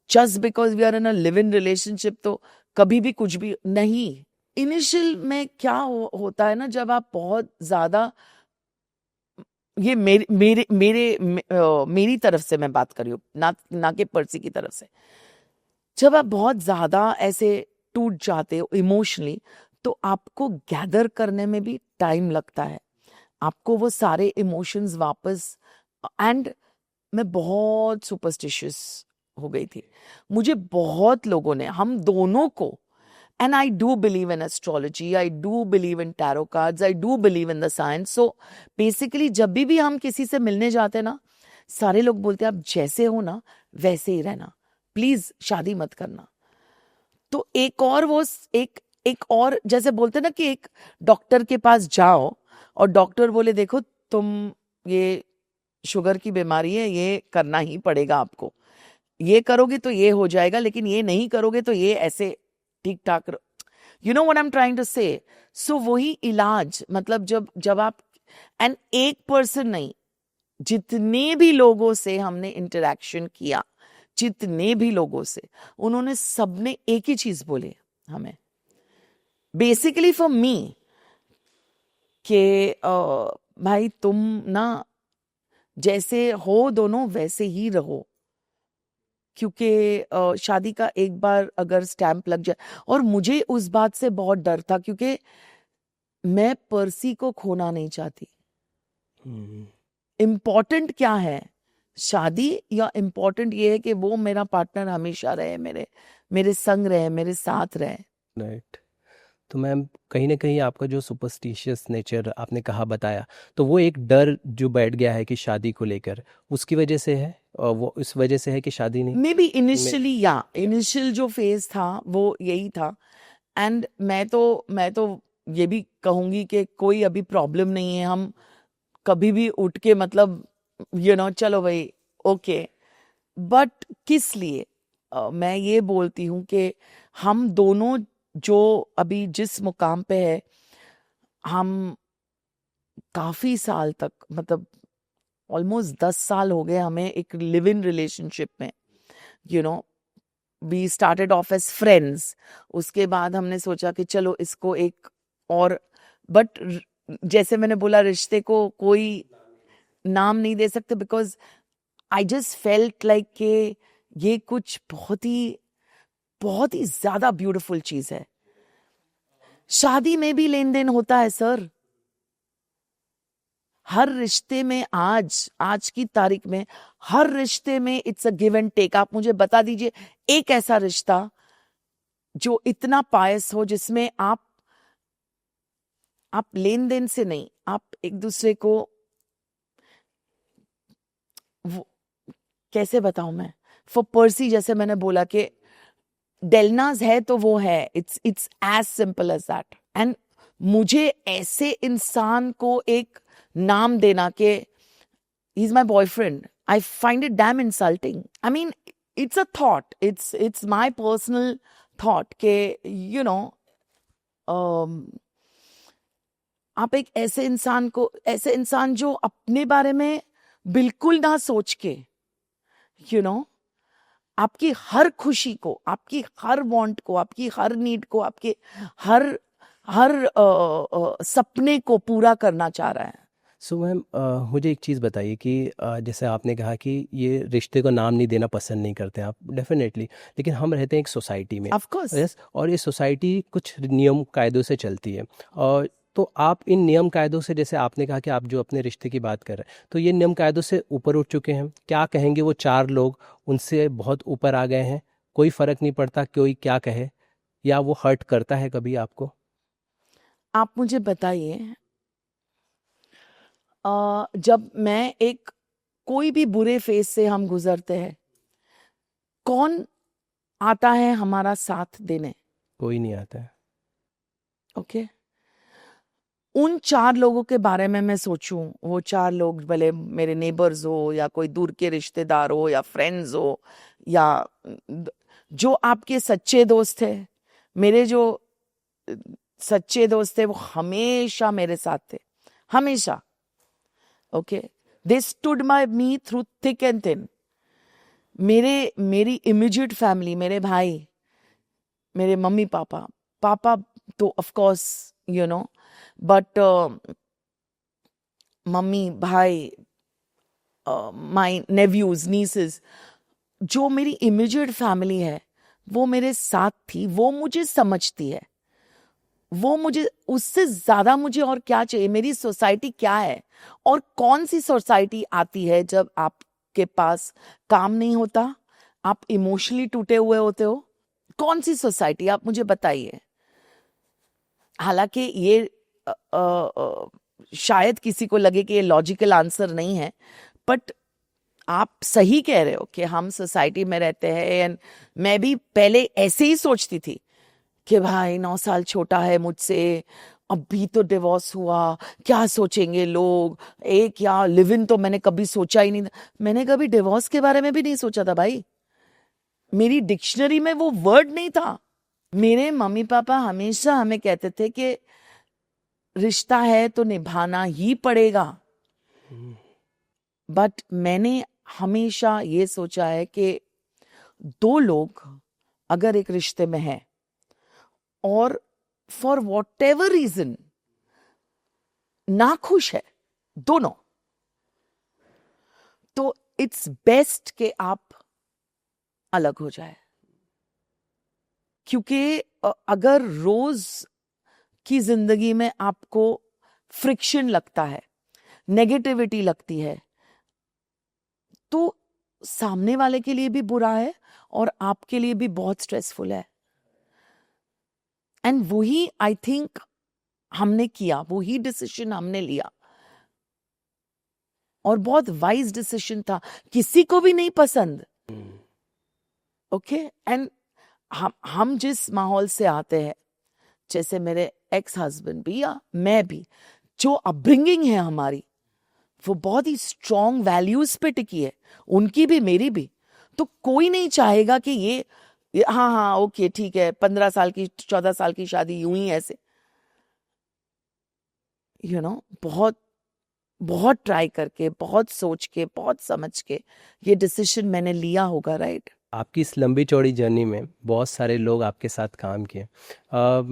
just because we are in a live in relationship तो कभी भी कुछ भी नहीं। इनिशियल में क्या होता है ना, जब आप बहुत ज्यादा, ये मेरी तरफ से मैं बात कर रही हूँ, ना कि पर्सी की तरफ से, जब आप बहुत ज्यादा ऐसे टूट जाते हो इमोशनली, तो आपको गैदर करने में भी टाइम लगता है, आपको वो सारे इमोशंस वापस। एंड मैं बहुत सुपरस्टिशियस हो गई थी, मुझे बहुत लोगों ने, हम दोनों को, and I do believe in astrology, I do believe in tarot cards, I do believe in the science। so basically जब भी हम किसी से मिलने जाते ना, सारे लोग बोलते हैं आप जैसे हो ना वैसे ही रहना, प्लीज शादी मत करना। तो एक और वो एक और जैसे बोलते ना कि एक डॉक्टर के पास जाओ और डॉक्टर बोले देखो तुम, ये शुगर की बीमारी है, ये करना ही पड़ेगा आपको, ये करोगे तो ये हो जाएगा, लेकिन ये नहीं करोगे तो ये ऐसे ठीक ठाक, you know what I am trying to say. So वही इलाज, मतलब जब आप, एंड एक पर्सन नहीं, जितने भी लोगों से हमने इंटरेक्शन किया, जितने भी लोगों से, उन्होंने सबने एक ही चीज बोली हमें, बेसिकली फॉर मी, कि भाई तुम ना जैसे हो दोनों वैसे ही रहो, क्योंकि शादी का एक बार अगर स्टैंप लग जाए, और मुझे उस बात से बहुत डर था क्योंकि मैं पर्सी को खोना नहीं चाहती। इम्पोर्टेंट क्या है, शादी, या इम्पोर्टेंट ये है कि वो मेरा पार्टनर हमेशा रहे, मेरे संग रहे, मेरे साथ रहे।
राइट। तो मैम कहीं ना कहीं आपका जो सुपरस्टिशियस नेचर आपने कहा बताया, तो वो एक डर जो बैठ गया है कि शादी को लेकर, उसकी वजह से है, और वो इस वजह से है कि शादी नहीं,
मे बी इनिशियली, या इनिशियल जो फेज था वो यही था। एंड मैं तो ये भी कहूंगी कि कोई अभी प्रॉब्लम नहीं है, हम कभी भी उठ के मतलब चलो भाई ओके। बट किस लिए मैं ये बोलती हूँ कि हम दोनों जो अभी जिस मुकाम पे है, हम काफी साल तक, मतलब ऑलमोस्ट 10 साल हो गए हमें एक लिव इन रिलेशनशिप में, you know we started off as friends. उसके बाद हमने सोचा कि चलो इसको एक और, बट जैसे मैंने बोला रिश्ते को कोई नाम नहीं दे सकते, because I just felt like कि ये कुछ बहुत ही ज्यादा ब्यूटीफुल चीज है. शादी में भी लेन देन होता है सर. हर रिश्ते में आज की तारीख में हर रिश्ते में it's a give and take. आप मुझे बता दीजिए एक ऐसा रिश्ता जो इतना पायस हो, जिसमें आप लेन देन से नहीं, आप एक दूसरे को, कैसे बताऊं मैं, फॉर पर्सी जैसे मैंने बोला कि डेलनाज है तो वो है. It's as simple as that. And मुझे ऐसे इंसान को एक नाम देना कि he is my boyfriend, I find it damn insulting. I mean it's a thought, it's my personal thought के यू नो आप एक ऐसे इंसान जो अपने बारे में बिल्कुल ना सोच के आपकी हर खुशी को, आपकी हर वांट को, आपकी हर नीड को, आपके हर सपने को पूरा करना चाह रहा है.
सो मैम मुझे एक चीज़ बताइए कि जैसे आपने कहा कि ये रिश्ते को नाम नहीं देना पसंद नहीं करते आप, डेफिनेटली, लेकिन हम रहते हैं एक सोसाइटी में.
Of course.
यस, और ये सोसाइटी कुछ नियम कायदों से चलती है. और तो आप इन नियम कायदों से, जैसे आपने कहा कि आप जो अपने रिश्ते की बात कर रहे हैं, तो ये नियम कायदों से ऊपर उठ चुके हैं. क्या कहेंगे वो 4 लोग उनसे बहुत ऊपर आ गए हैं, कोई फ़र्क नहीं पड़ता कोई क्या कहे, या वो हर्ट करता है कभी आपको?
आप मुझे बताइए, जब मैं कोई भी बुरे फेज से हम गुजरते हैं, कौन आता है हमारा साथ देने?
कोई नहीं आता है.
ओके. उन 4 लोगों के बारे में मैं सोचूं, वो 4 लोग भले मेरे नेबर्स हो या कोई दूर के रिश्तेदार हो या फ्रेंड्स हो या जो आपके सच्चे दोस्त थे. मेरे जो सच्चे दोस्त थे वो हमेशा मेरे साथ थे, हमेशा. Okay. They stood by me through thick and thin. मेरी इमीडिएट फैमिली, मेरे भाई, मेरे मम्मी पापा तो ऑफ कोर्स बट मम्मी, भाई, माय नेव्यूज, नीसेस, जो मेरी इमीडिएट फैमिली है वो मेरे साथ थी. वो मुझे समझती है, वो मुझे, उससे ज्यादा मुझे और क्या चाहिए? मेरी सोसाइटी क्या है? और कौन सी सोसाइटी आती है जब आपके पास काम नहीं होता, आप इमोशनली टूटे हुए होते हो? कौन सी सोसाइटी? आप मुझे बताइए. हालांकि ये शायद किसी को लगे कि ये लॉजिकल आंसर नहीं है, बट आप सही कह रहे हो कि हम सोसाइटी में रहते हैं. एंड मैं भी पहले ऐसे ही सोचती थी कि भाई 9 साल छोटा है मुझसे, अभी तो डिवोर्स हुआ, क्या सोचेंगे लोग. या लिव इन तो मैंने कभी सोचा ही नहीं था. मैंने कभी डिवोर्स के बारे में भी नहीं सोचा था भाई. मेरी डिक्शनरी में वो वर्ड नहीं था. मेरे मम्मी पापा हमेशा हमें कहते थे कि रिश्ता है तो निभाना ही पड़ेगा. बट मैंने हमेशा ये सोचा है कि 2 लोग अगर एक रिश्ते में हैं और फॉर वॉट एवर रीजन नाखुश है दोनों, तो इट्स बेस्ट कि आप अलग हो जाए. क्योंकि अगर रोज की जिंदगी में आपको फ्रिक्शन लगता है, नेगेटिविटी लगती है, तो सामने वाले के लिए भी बुरा है और आपके लिए भी बहुत स्ट्रेसफुल है. एंड वही आई थिंक हमने किया, वही डिसीजन हमने लिया और बहुत वाइज डिसीजन था. किसी को भी नहीं पसंद. ओके. एंड हम जिस माहौल से आते हैं, जैसे मेरे एक्स हस्बैंड भी या मैं भी, जो अपब्रिंगिंग है हमारी, वो बहुत ही स्ट्रॉन्ग वैल्यूज पे टिकी है, उनकी भी मेरी भी. तो कोई नहीं चाहेगा कि ये हाँ ओके ठीक है, 15 साल की 14 साल की शादी यूं ही ऐसे बहुत बहुत ट्राई करके, बहुत सोच के, बहुत समझ के ये डिसीजन मैंने लिया होगा. राइट.
आपकी इस लंबी चौड़ी जर्नी में बहुत सारे लोग आपके साथ काम किए।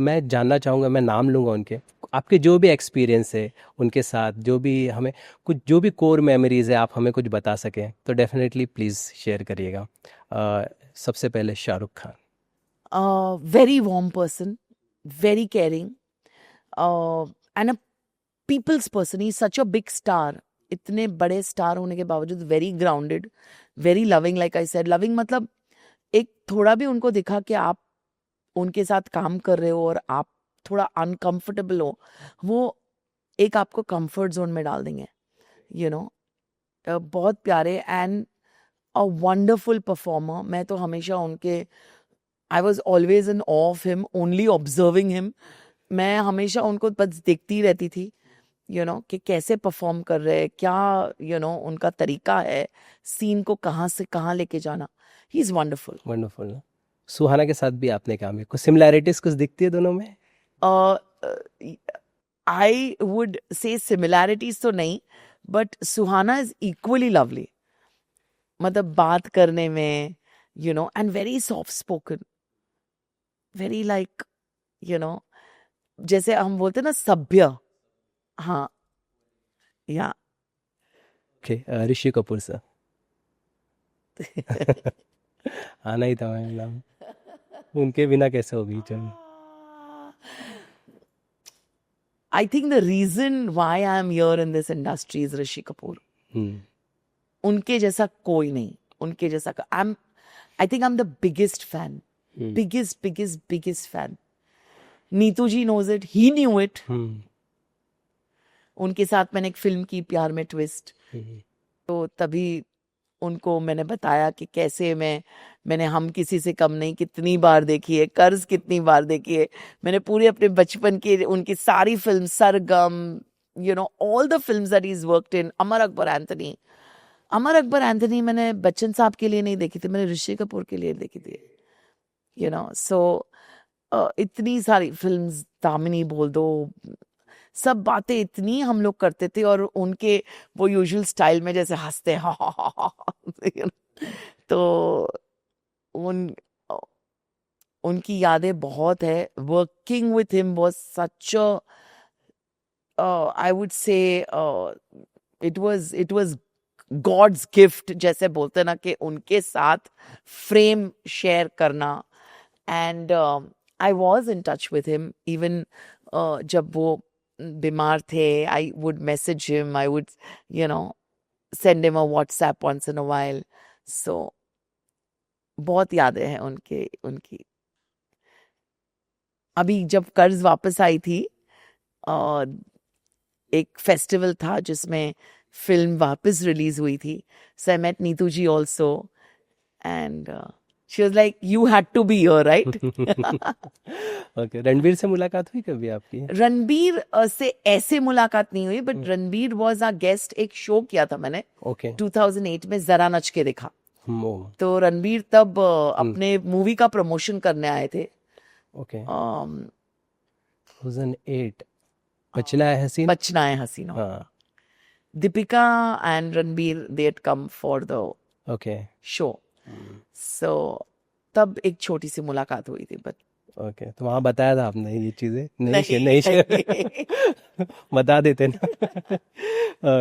मैं जानना चाहूँगा, मैं नाम लूँगा उनके, आपके जो भी एक्सपीरियंस है उनके साथ, जो भी हमें कुछ जो भी कोर मेमोरीज है आप हमें कुछ बता सकें तो डेफिनेटली प्लीज़ शेयर करिएगा। सबसे पहले Shahrukh Khan.
Very warm person, very caring, and a people's person. He's such a big star. इतने बड़े स्टार होने के बावजूद very grounded, very loving. Like I said, loving मतलब एक थोड़ा भी उनको दिखा कि आप उनके साथ काम कर रहे हो और आप थोड़ा अनकंफर्टेबल हो, वो एक आपको कंफर्ट जोन में डाल देंगे. यू नो, बहुत प्यारे एंड अ वंडरफुल परफॉर्मर. मैं तो हमेशा उनके, I was always in awe of him, only observing him. मैं हमेशा उनको बस देखती रहती थी, कि कैसे परफॉर्म कर रहे हैं, क्या उनका तरीका है सीन को कहाँ से कहाँ लेके जाना. He is wonderful.
वंडरफुल। सुहाना के साथ भी आपने काम किया, कुछ सिमिलैरिटीज कुछ दिखती है दोनों में?
आई वुड से सिमिलैरिटीज तो नहीं, but Suhana is equally lovely. मतलब बात करने में, and very soft spoken, very like, जैसे हम बोलते हैं ना, सभ्य. हाँ, या.
Okay, Rishi Kapoor sir. आना ही था मैं नाम, उनके बिना कैसे होगी चल।
I think the reason why I am here in this industry is Rishi Kapoor. उनके जैसा कोई नहीं, उनके जैसा I think I'm the biggest fan. Biggest fan. Neetu ji knows it, he knew it. उनके साथ मैंने एक फिल्म की, प्यार में ट्विस्ट. तो तभी उनको मैंने बताया कि कैसे मैंने हम किसी से कम नहीं कितनी बार देखी है, कर्ज कितनी बार देखी है. मैंने पूरे अपने बचपन की उनकी सारी film, Sargam, all the films that he is worked in. Amar Akbar Anthony मैंने बच्चन साहब के लिए नहीं देखी थी, मैंने ऋषि कपूर के लिए देखी थी. सो इतनी सारी फिल्म्स, दामिनी बोल दो, सब बातें इतनी हम लोग करते थे. और उनके वो यूजुअल स्टाइल में जैसे हंसते हैं तो उनकी यादें बहुत है. Working with him was such a, I would say it was God's gift, जैसे बोलते हैं ना, कि उनके साथ फ्रेम शेयर करना. And I was in touch with him even जब वो बीमार थे. I would message him, I would send him a WhatsApp once in a while. So बहुत यादें हैं उनकी. अभी जब कर्ज वापस आई थी, एक फेस्टिवल था जिसमें फिल्म वापस रिलीज हुई थी. So I met Neetu ji also, and she was like, you had to be here, right?
Okay, Ranveer से मुलाकात हुई कभी आपकी?
रणबीर से ऐसे मुलाकात नहीं हुई, but Ranbir was a guest. एक शो किया था मैंने
ओके
2008 में, जरा नच के देखा. तो रणबीर तब अपने मूवी का प्रमोशन करने आए थे.
ओके 2008, बचना है हसीन.
बचना है हसीनो.
हाँ,
Deepika and Ranbir, they had come for the
okay
show. So तब एक छोटी सी मुलाकात हुई थी. बट
ओके, तो वहाँ बताया था आपने ये चीज़ें?
नहीं,
नहीं शेयर बता देते ना.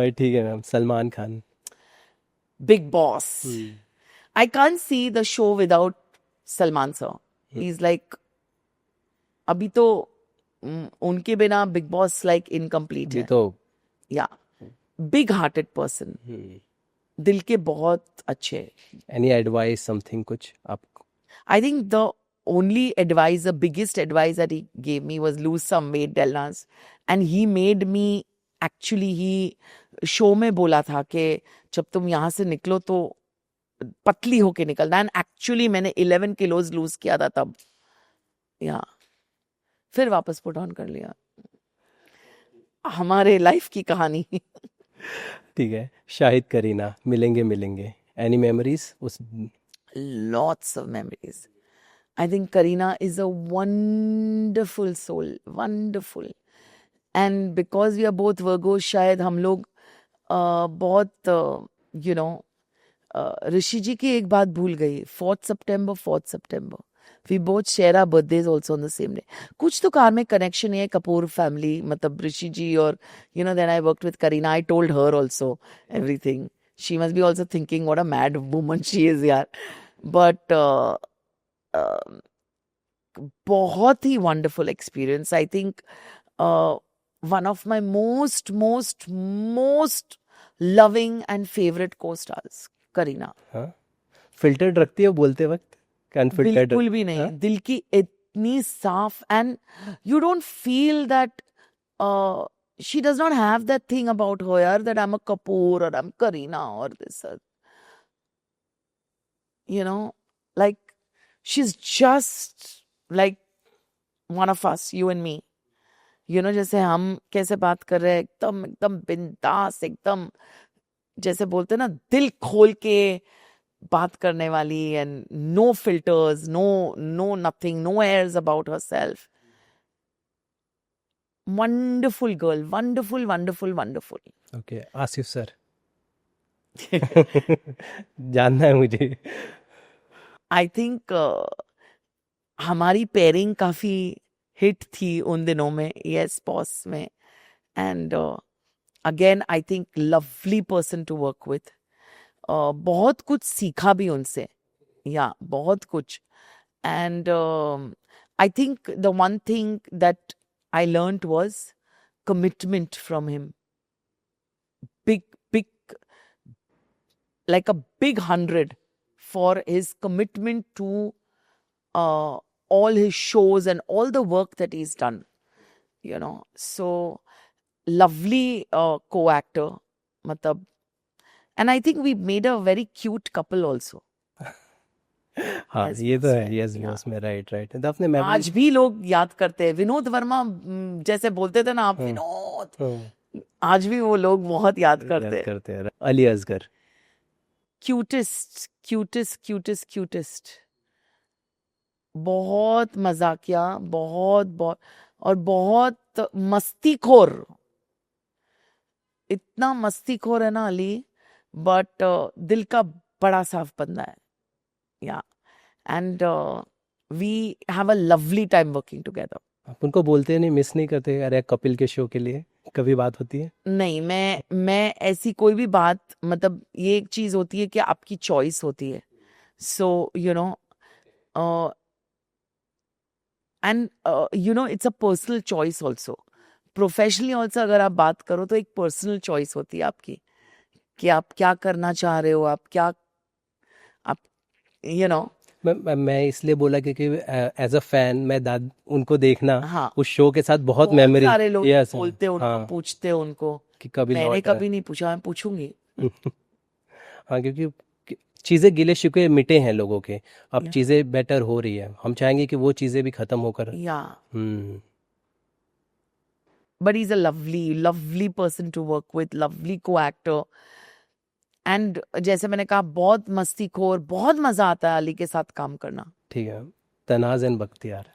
ठीक है ma'am. Salman Khan.
Big boss. I can't see the show without Salman sir. He's like, अभी तो उनके बिना बिग बॉस लाइक इनकम्प्लीट
ये
है.
तो
या, बिग हार्टेड पर्सन, दिल के बहुत अच्छे.
एनी एडवाइस समथिंग कुछ आपको?
I think the only advice, the biggest advice that he gave me was lose some weight, Delnaz. And he made me, actually he show में बोला था कि जब तुम यहाँ से निकलो तो पतली होके निकलना. एंड एक्चुअली मैंने 11 किलोज लूज किया था तब. या फिर वापस पुट ऑन कर लिया. हमारे लाइफ की कहानी.
ठीक है. शाहिद करीना, मिलेंगे. एनी मेमोरीज उस?
Lots of memories. I think Kareena is a wonderful soul, wonderful. And because we are both Virgos, शायद हम लोग बहुत ऋषि जी की एक बात भूल गई, 4th September we both share our birthdays also on the same day. कुछ तो कार में कनेक्शन है कपूर फैमिली, मतलब ऋषि जी और then I worked with Kareena. I told her also everything. She must be also thinking what a mad woman she is यार. बट बहुत ही wonderful experience. I think one of my most loving and favorite co-stars, Kareena.
हाँ, फिल्टर रखती है बोलते वक्त, अनफिल्टर्ड?
बिल्कुल भी नहीं.
हाँ,
दिल की इतनी साफ, and you don't feel that she does not have that thing about her यार, that I'm a Kapoor or I'm Kareena or this like she's just like one of us, you and me. जैसे हम कैसे बात कर रहे हैं, एकदम एकदम बिंदास, एकदम जैसे बोलते हैं ना, दिल खोल के बात करने वाली, and no filters, no nothing, no airs about herself. Wonderful girl, wonderful wonderful wonderful.
Okay, Asif sir. जानना है मुझे.
आई थिंक हमारी पेयरिंग काफी हिट थी उन दिनों में, यस बॉस में. And again I think lovely person to work with. बहुत कुछ सीखा भी उनसे, या बहुत कुछ. And I think the one thing that I learned was commitment from him. Big, like a big 100 for his commitment to all his shows and all the work that he's done. So lovely co-actor, matlab. And I think we made a very cute couple also.
हाँ,
As
ये तो
boss
है.
में,
यस
yeah.
बॉस में, राइट राइट. तो आपने मेमोरी.
आज भी लोग याद करते हैं. विनोद वर्मा, जैसे बोलते थे ना आप,
हाँ.
विनोद,
हाँ,
आज भी वो लोग बहुत याद
याद
करते हैं.
करते हैं. अली असगर.
क्यूटेस्ट. बहुत मजाकिया, बहुत और बहुत मस्तीखोर. इतना मस्तीखोर है ना अली, बट दिल का बड़ा साफ बंदा है. Yeah and we have a lovely time working together.
आप उनको बोलते नहीं, मिस नहीं करते? अरे कपिल के शो के लिए कभी बात होती है?
नहीं, मैं ऐसी कोई भी बात, मतलब ये एक चीज होती है कि आपकी चॉइस होती है. So and it's a personal choice also. Professionally also अगर आप बात करो तो एक पर्सनल चॉइस होती है आपकी, कि आप क्या करना चाह रहे हो, आप
मैं इसलिए बोला क्योंकि एज अ फैन मैं उनको देखना,
हाँ,
उस शो के साथ बहुत
बहुत
मेमोरी.
सारे लोग
यस.
बोलते हैं उनको,
हाँ,
पूछते हैं उनको.
कि कभी
मैंने
लौट
कभी नहीं पूछा, मैं पूछूंगी.
हाँ, क्योंकि चीज़ें गिले शिकवे मिटे हैं लोगों के. अब
या
चीज़ें बेटर हो रही है, हम चाहेंगे कि वो चीज़ें भी ख़त्म होकर.
या
हम्म.
but he's a lovely person to work with, lovely co-actor. And जैसे मैंने कहा, बहुत मस्तीखोर, बहुत मजा आता है अली के साथ काम करना.
ठीक है. Tanaz and Bakhtiyar.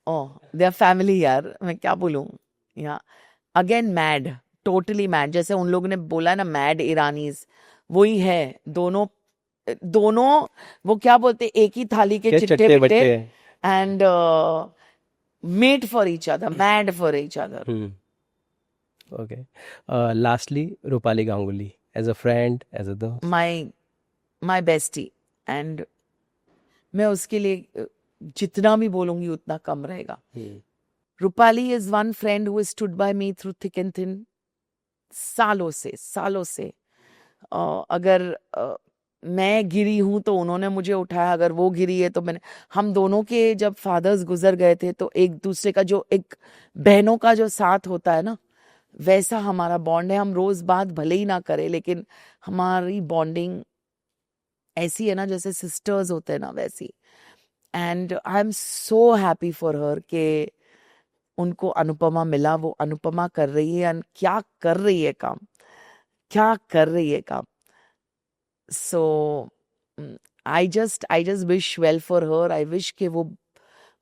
Oh, they are family यार, मैं क्या बोलूं. या अगेन मैड, टोटली मैड. जैसे उन लोगों ने बोला है ना, मैड ईरानीज, वही है. दोनों वो क्या बोलते, एक ही थाली के
क्या
चिट्टे
चट्टे
पिट्टे.
बट्टे.
And made for each other, mad for each other.
Okay. Lastly, Rupali Ganguly, as a friend, as a दोस्त.
My bestie. एंड मैं उसके लिए जितना भी बोलूंगी उतना कम रहेगा. Rupali is one friend who stood by me through thick and thin. सालों से अगर मैं गिरी हूं तो उन्होंने मुझे उठाया, अगर वो गिरी है तो मैंने. हम दोनों के जब फादर्स गुजर गए थे तो एक दूसरे का जो, एक बहनों का जो साथ होता है ना, वैसा हमारा बॉन्ड है. हम रोज बात भले ही ना करें, लेकिन हमारी बॉन्डिंग ऐसी है ना, जैसे सिस्टर्स होते हैं ना, वैसी. And I am so happy for her के उनको अनुपमा मिला. वो अनुपमा कर रही है, एंड क्या कर रही है काम. So I just wish well for her. I wish कि वो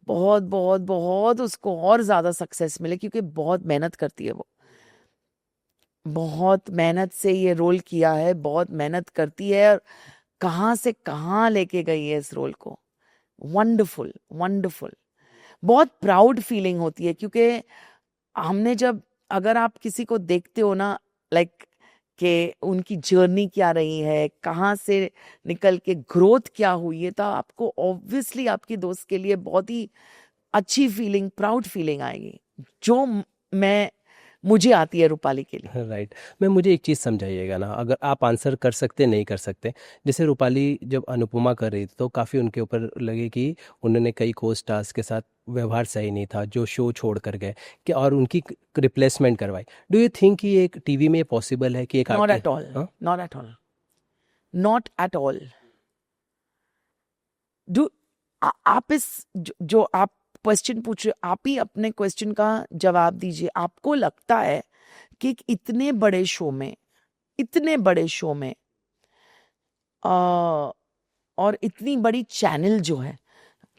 बहुत बहुत बहुत उसको और ज्यादा सक्सेस मिले, क्योंकि बहुत मेहनत करती है वो. बहुत मेहनत से ये रोल किया है, बहुत मेहनत करती है, और कहाँ से कहाँ लेके गई है इस रोल को. Wonderful, wonderful. बहुत प्राउड फीलिंग होती है क्योंकि हमने जब, अगर आप किसी को देखते हो ना, लाइक कि उनकी जर्नी क्या रही है, कहाँ से निकल के ग्रोथ क्या हुई है, तो आपको ऑब्वियसली आपकी दोस्त के लिए बहुत ही अच्छी फीलिंग, प्राउड फीलिंग आएगी, जो मुझे आती है रूपाली के लिए.
राइट. मैं मुझे एक चीज़ समझाइएगा ना, अगर आप आंसर कर सकते नहीं कर सकते. जैसे रूपाली जब अनुपमा कर रही थी तो काफ़ी उनके ऊपर लगे कि उन्होंने कई को स्टार्स के साथ व्यवहार सही नहीं था जो शो छोड़ कर गए, कि और उनकी रिप्लेसमेंट करवाई. डू यू थिंक कि एक टीवी में पॉसिबल है कि एक
नॉट
actor-
एट ऑल,
हाँ?
Not at all, not at all. Do आप इस जो आप क्वेश्चन पूछ रहे हो, आप ही अपने क्वेश्चन का जवाब दीजिए. आपको लगता है कि एक इतने बड़े शो में, इतने बड़े शो में और इतनी बड़ी चैनल जो है,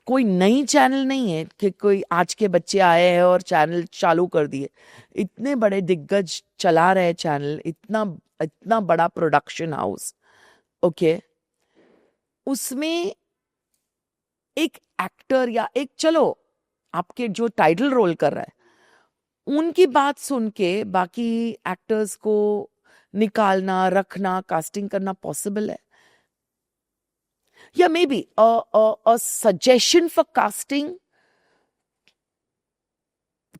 कोई नई चैनल नहीं है कि कोई आज के बच्चे आए हैं और चैनल चालू कर दिए. इतने बड़े दिग्गज चला रहे चैनल, इतना इतना बड़ा प्रोडक्शन हाउस. ओके, उसमें एक एक्टर या एक, चलो आपके जो टाइटल रोल कर रहा है, उनकी बात सुन के बाकी एक्टर्स को निकालना, रखना, कास्टिंग करना पॉसिबल है. या may be a suggestion for casting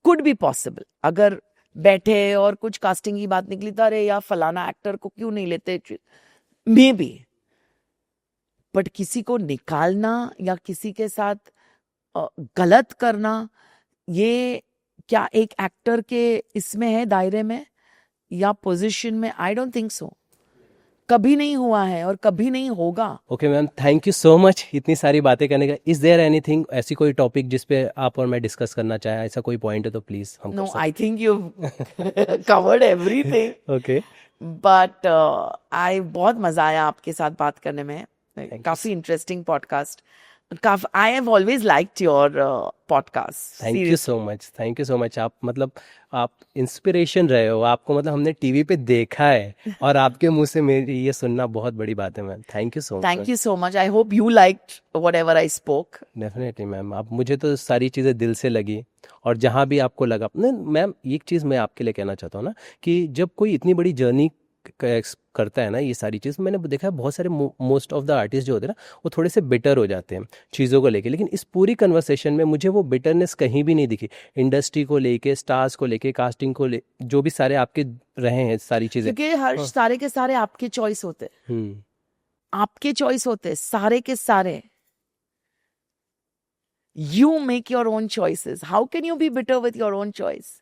could be possible. अगर बैठे और कुछ कास्टिंग की बात निकली तो अरे या फलाना एक्टर को क्यों नहीं लेते, मे बी. बट किसी को निकालना या किसी के साथ गलत करना, ये क्या एक एक्टर के इसमें है, दायरे में या पोजीशन में? आई डोंट थिंक सो. कभी नहीं हुआ है और कभी नहीं होगा.
Okay ma'am, thank you so much इतनी सारी बातें करने का. इज देयर एनीथिंग, ऐसी कोई टॉपिक जिस पे आप और मैं डिस्कस करना चाहें, ऐसा कोई पॉइंट है तो प्लीज हम
no, I think you covered everything.
Okay.
But I बहुत मजा आया आपके साथ बात करने में.
you.
काफी interesting podcast. I have always liked your podcast.
Thank you so much. आप मतलब आप इंस्पिरेशन रहे हो. आपको मतलब हमने टीवी पे देखा है और आपके मुंह से मेरी ये सुनना बहुत बड़ी बात है ma'am. Thank you so much.
Thank you so much. I hope you liked whatever I spoke.
Definitely ma'am. आप, मुझे तो सारी चीज़ें दिल से लगी और जहाँ भी आपको लगा. नहीं मैम, एक चीज़ मैं आपके लिए कहना चाहता हूँ ना, कि जब कोई इतनी बड़ी जर्नी करता है ना, ये सारी चीज़ मैंने देखा है. बहुत सारे मोस्ट ऑफ द आर्टिस्ट जो होते हैं ना, वो थोड़े से बिटर हो जाते हैं चीज़ों को लेके, लेकिन इस पूरी कन्वर्सेशन में मुझे वो बिटरनेस कहीं भी नहीं दिखी. इंडस्ट्री को लेके, स्टार्स को लेके, कास्टिंग को ले, जो भी सारे आपके रहे हैं सारी चीज़ें.
क्योंकि हर सारे के सारे आपके चॉइस होते हैं. आपके चॉइस होते हैं सारे के सारे. You make your own choices. How can you be bitter with your own choice?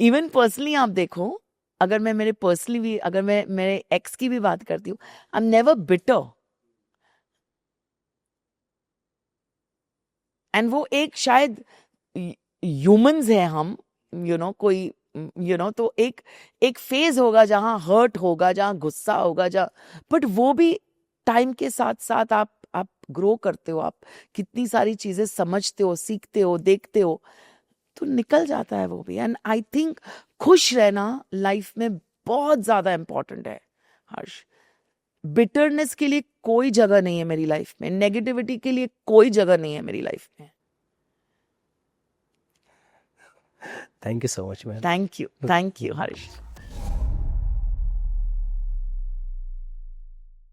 Even personally आप देखो, अगर मैं मेरे पर्सनली भी, अगर मैं मेरे एक्स की भी बात करती हूँ, I am never bitter. And वो एक शायद ह्यूमंस है हम, कोई तो एक फेज होगा जहाँ हर्ट होगा, जहाँ गुस्सा होगा, जहाँ, बट वो भी टाइम के साथ साथ आप ग्रो करते हो. आप कितनी सारी चीजें समझते हो, सीखते हो, देखते हो, तो निकल जाता है वो भी. एंड आई थिंक खुश रहना लाइफ में बहुत ज्यादा इंपॉर्टेंट है हर्ष. बिटरनेस के लिए कोई जगह नहीं है मेरी लाइफ में. नेगेटिविटी के लिए कोई जगह नहीं है मेरी लाइफ में.
Thank you so much ma'am.
Thank you Harsh.